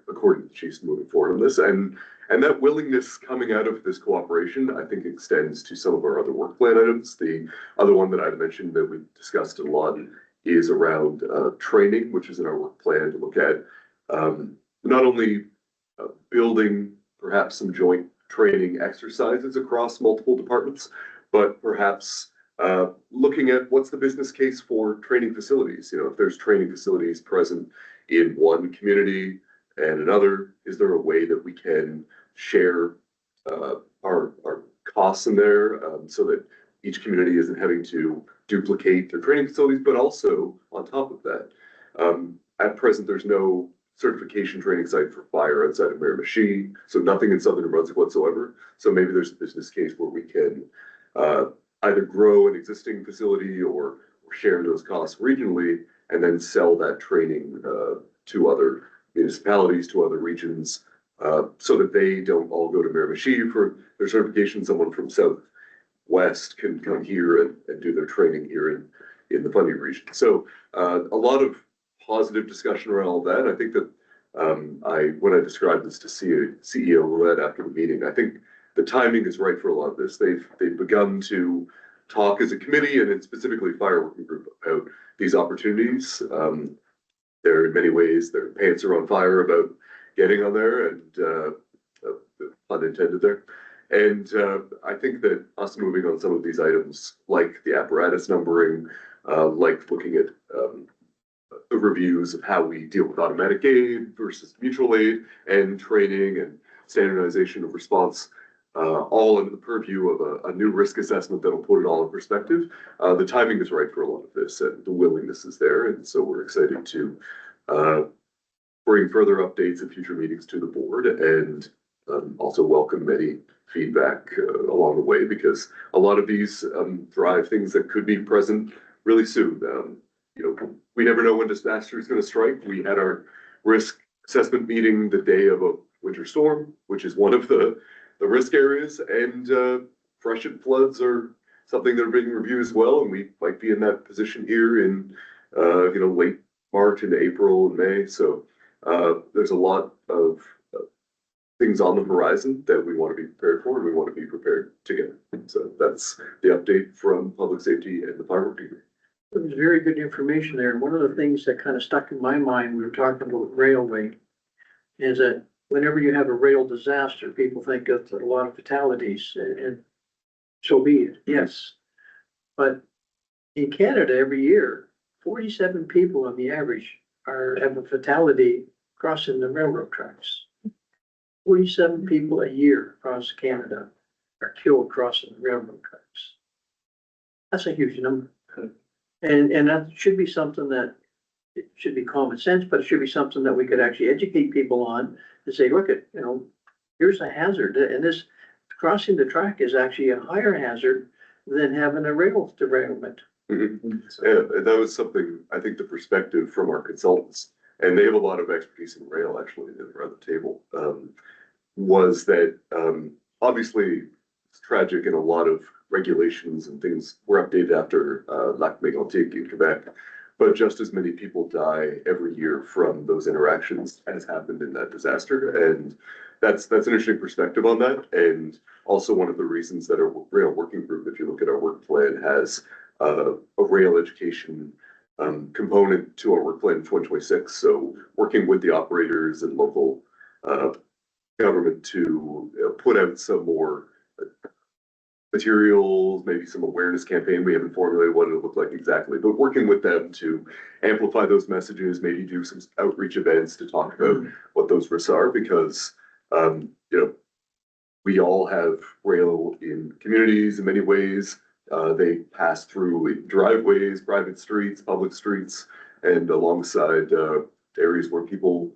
according to the chiefs, moving forward on this. And that willingness coming out of this cooperation, I think, extends to some of our other work plan items. The other one that I've mentioned that we've discussed a lot is around training, which is in our work plan to look at not only building perhaps some joint training exercises across multiple departments, but perhaps looking at what's the business case for training facilities. If there's training facilities present in one community and another, is there a way that we can share our costs in there so that each community isn't having to duplicate their training facilities, but also on top of that, at present, there's no certification training site for fire outside of Miramichi, so nothing in Southern New Brunswick whatsoever. So maybe there's a business case where we can either grow an existing facility or share those costs regionally and then sell that training to other municipalities, to other regions, so that they don't all go to Miramichi for their certification. Someone from Southwest can come here and do their training here in the Fundy region. So a lot of positive discussion around all that. I think that when I described this to CEO Roulette after the meeting, I think the timing is right for a lot of this. They've begun to talk as a committee and then specifically fire working group about these opportunities. They're in many ways, their pants are on fire about getting on there, and pun intended there. And I think that us moving on some of these items, like the apparatus numbering, like looking at the reviews of how we deal with automatic aid versus mutual aid and training and standardization of response, all under the purview of a new risk assessment that'll put it all in perspective. The timing is right for a lot of this and the willingness is there. And so we're excited to bring further updates at future meetings to the board and also welcome any feedback along the way, because a lot of these drive things that could be present really soon. We never know when disaster is going to strike. We had our risk assessment meeting the day of a winter storm, which is one of the risk areas, and freshet floods are something that are being reviewed as well. And we might be in that position here in late March into April and May. So there's a lot of things on the horizon that we want to be prepared for, and we want to be prepared together. So that's the update from public safety and the fire working group. There was very good information there. And one of the things that kind of stuck in my mind, we were talking about railway, is that whenever you have a rail disaster, people think of a lot of fatalities, and so be it, yes. But in Canada, every year, 47 people on the average have a fatality crossing the railroad tracks. 47 people a year across Canada are killed crossing the railroad tracks. That's a huge number. And that should be something that, it should be common sense, but it should be something that we could actually educate people on to say, look at, here's a hazard, and this crossing the track is actually a higher hazard than having a rail derailment. Mm-hmm. Yeah, and that was something, I think the perspective from our consultants, and they have a lot of expertise in rail actually that are on the table, was that obviously it's tragic and a lot of regulations and things were updated after Lac Mégantic in Quebec. but just as many people die every year from those interactions as happened in that disaster. And that's an interesting perspective on that. And also one of the reasons that our rail working group, if you look at our work plan, has a rail education component to our work plan in 2026. So working with the operators and local government to put out some more materials, maybe some awareness campaign. We haven't formulated what it'll look like exactly, but working with them to amplify those messages, maybe do some outreach events to talk about what those risks are, because we all have rail in communities in many ways. They pass through driveways, private streets, public streets, and alongside areas where people,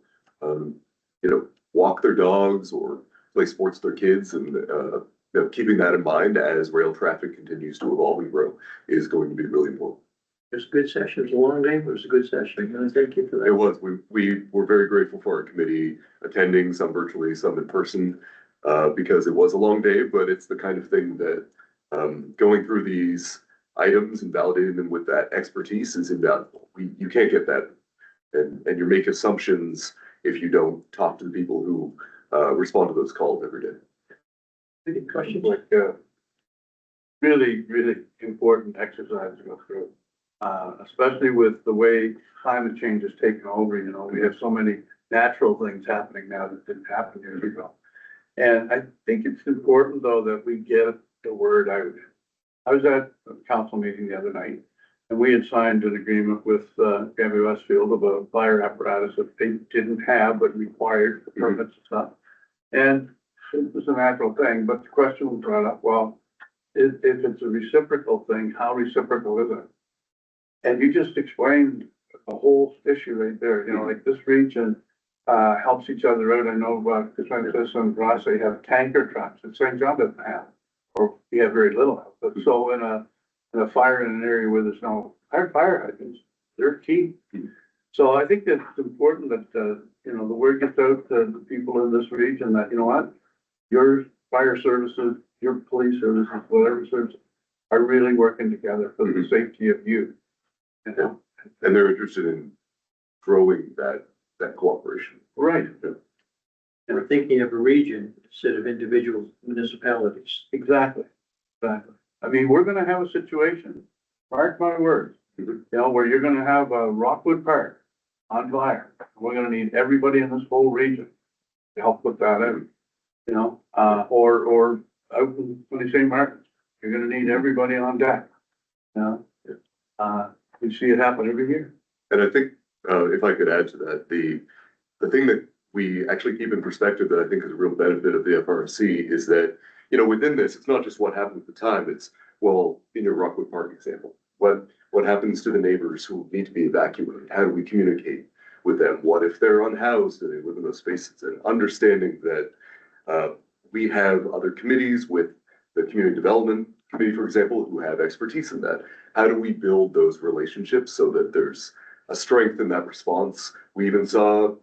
walk their dogs or play sports with their kids. And keeping that in mind as rail traffic continues to evolve and grow is going to be really important. It was a good session. It was a long day, but it was a good session. And thank you for that. It was. We were very grateful for our committee attending, some virtually, some in person, because it was a long day, but it's the kind of thing that going through these items and validating them with that expertise is invaluable. You can't get that, and you make assumptions if you don't talk to the people who respond to those calls every day. Any questions? Like, really, really important exercise to go through. Especially with the way climate change has taken over, we have so many natural things happening now that didn't happen years ago. And I think it's important, though, that we get the word out. I was at a council meeting the other night, and we had signed an agreement with Gabby Westfield of a fire apparatus that they didn't have, but required for permits and stuff. And it was a natural thing, but the question was brought up, well, if it's a reciprocal thing, how reciprocal is it? And you just explained the whole issue right there, like this region helps each other out. I know about Katrina and Ross, they have tanker trucks that St. John doesn't have, or we have very little of. But so in a fire in an area where there's no fire hydrants, they're key. So I think that it's important that, the word gets out to the people in this region that, your fire services, your police services, whatever services are really working together for the safety of you. And they're interested in growing that cooperation. Right. And we're thinking of a region instead of individual municipalities. Exactly. I mean, we're gonna have a situation, mark my words, where you're gonna have a Rockwood Park on fire. We're gonna need everybody in this whole region to help put that out, or out in St. Martin's, you're gonna need everybody on deck. We see it happen every year. And I think, if I could add to that, the thing that we actually keep in perspective that I think is a real benefit of the FRSC is that, within this, it's not just what happened at the time, it's, well, in your Rockwood Park example, what happens to the neighbors who need to be evacuated? How do we communicate with them? What if they're unhoused and they live in those spaces? And understanding that we have other committees with the Community Development Committee, for example, who have expertise in that. How do we build those relationships so that there's a strength in that response? We even saw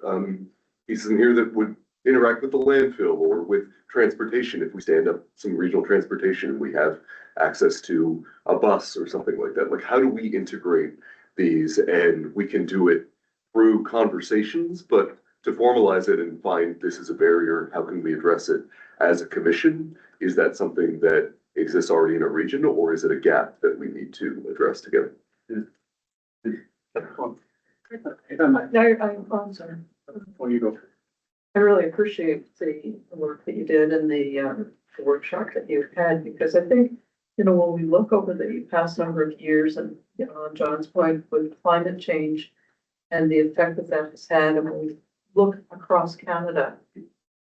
pieces in here that would interact with the landfill or with transportation. If we stand up some regional transportation, we have access to a bus or something like that. Like, how do we integrate these? And we can do it through conversations, but to formalize it and find this is a barrier, how can we address it as a commission? Is that something that exists already in a region, or is it a gap that we need to address together? I'm sorry. Oh, you go. I really appreciate the work that you did and the workshop that you had, because I think, when we look over the past number of years and, on John's point with climate change and the effect that has had, and when we look across Canada,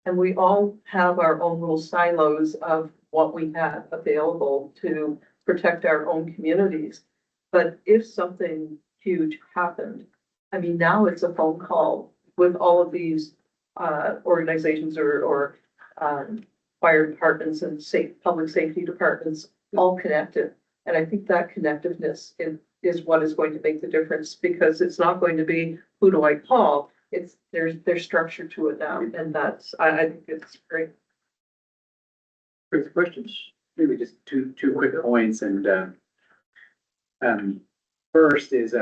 and we all have our own little silos of what we have available to protect our own communities. But if something huge happened, I mean, now it's a phone call with all of these organizations or fire departments and public safety departments all connected. And I think that connectiveness is what is going to make the difference, because it's not going to be, who do I call? There's structure to it now, and I think it's great. Further questions? Maybe just two quick points, and first is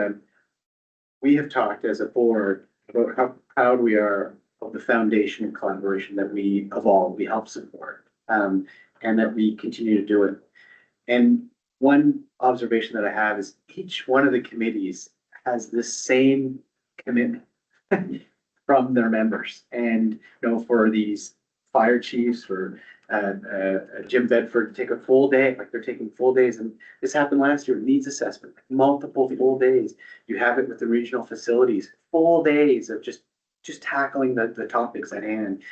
we have talked as a board about how proud we are of the foundation and collaboration that we evolve, we help support, and that we continue to do it. And one observation that I have is each one of the committees has the same commitment from their members. And, you know, for these fire chiefs, for Jim Bedford to take a full day, like they're taking full days, and this happened last year, needs assessment, multiple full days. You have it with the regional facilities, full days of just tackling the topics at hand.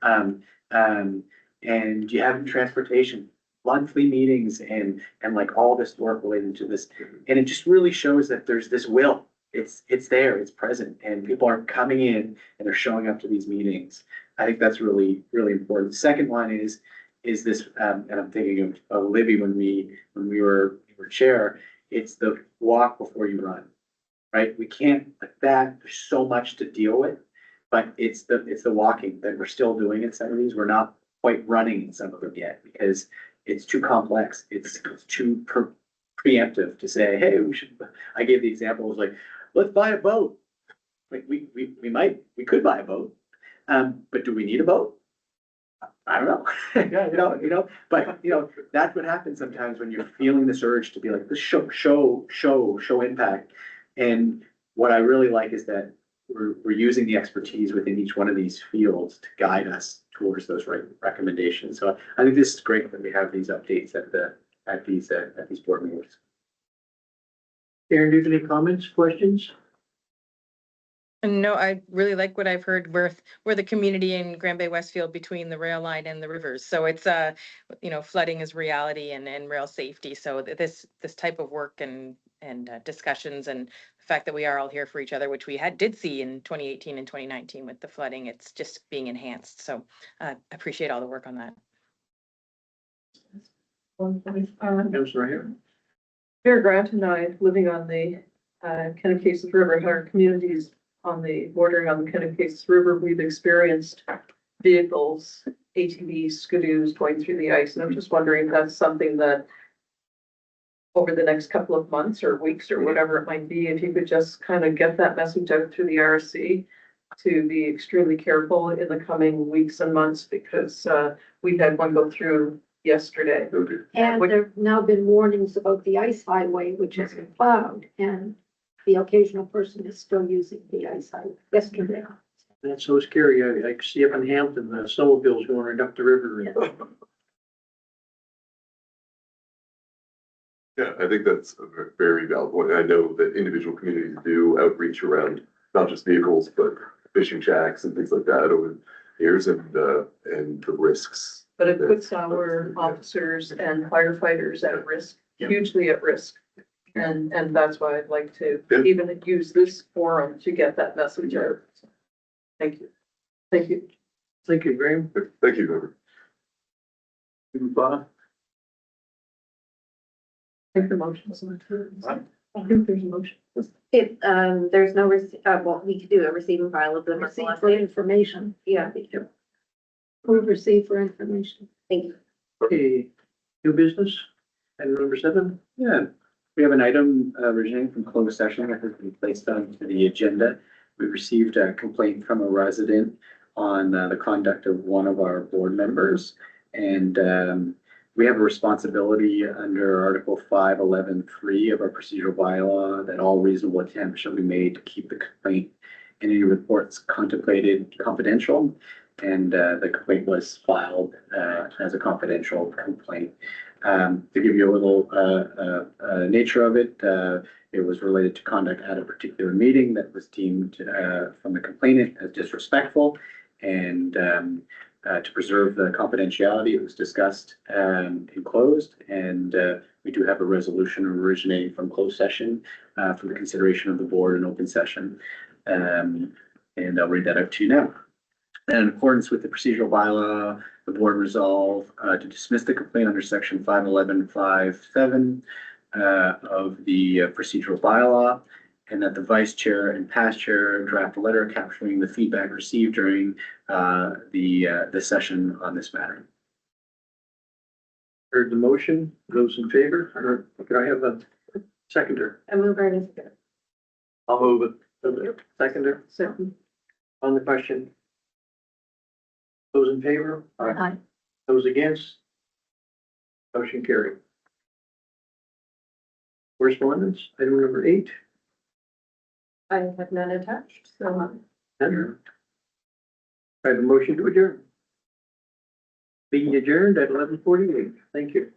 And you have in transportation, monthly meetings and like all this work related to this. And it just really shows that there's this will. It's there, it's present, and people are coming in and they're showing up to these meetings. I think that's really, really important. The second one is this, and I'm thinking of Libby when we were chair, it's the walk before you run, right? We can't like that. There's so much to deal with, but it's the walking that we're still doing in some of these. We're not quite running in some of them yet because it's too complex. It's too preemptive to say, hey, we should, I gave the example of like, let's buy a boat. Like we could buy a boat. But do we need a boat? I don't know. But that's what happens sometimes when you're feeling this urge to be like, this show impact. And what I really like is that we're using the expertise within each one of these fields to guide us towards those right recommendations. So I think this is great that we have these updates at these board meetings. Karen, do you have any comments, questions? No, I really like what I've heard. We're the community in Grand Bay Westfield between the rail line and the rivers. So it's flooding is reality and rail safety. So this type of work and discussions and the fact that we are all here for each other, which we did see in 2018 and 2019 with the flooding, it's just being enhanced. So I appreciate all the work on that. Councilor here. Mayor Grant and I, living on the Kennecasis River, in our communities bordering on the Kennecasis River, we've experienced vehicles, ATVs, skidoos going through the ice. And I'm just wondering if that's something that over the next couple of months or weeks or whatever it might be, if you could just kind of get that message out through the RSC to be extremely careful in the coming weeks and months, because we've had one go through yesterday. Okay. And there've now been warnings about the ice highway, which has been plowed, and the occasional person is still using the ice highway yesterday. That's so scary. I see up in Hampton, the snowmobiles going right up the river. Yeah, I think that's a very valid point. I know that individual communities do outreach around not just vehicles, but fishing shacks and things like that over the years and the risks. But it puts our officers and firefighters at risk, hugely at risk. And that's why I'd like to even use this forum to get that message out. Thank you. Thank you. Thank you, Graham. Thank you, Member. Bob? I think the motion is on I think there's a motion. If, there's no, well, we could do a receive and file of the Receive last for name. information. Yeah, Who receive for information. thank you. Okay, new business, item number 7. Yeah, we have an item originating from closed session that has been placed on the agenda. We received a complaint from a resident on the conduct of one of our board members. And we have a responsibility under Article 511(3) of our procedural bylaw that all reasonable attempts shall be made to keep the complaint and any reports contemplated confidential. And the complaint was filed as a confidential complaint. To give you a little nature of it, it was related to conduct at a particular meeting that was deemed from the complainant as disrespectful. And to preserve the confidentiality, it was discussed in closed. And we do have a resolution originating from closed session for the consideration of the board in open session. And I'll read that out to you now. In accordance with the procedural bylaw, the board resolve to dismiss the complaint under section 511(5)(7) of the procedural bylaw, and that the vice chair and past chair draft a letter capturing the feedback received during the session on this matter. Heard the motion. Those in favor, or could I have a seconder? I move right as I'll move it. Seconder, Second. on the question? Those in favor? Aye. Those against? Motion carried. Correspondence, item number 8. I have none attached, so. Heather. I have a motion to adjourn. Being adjourned at 11:48. Thank you.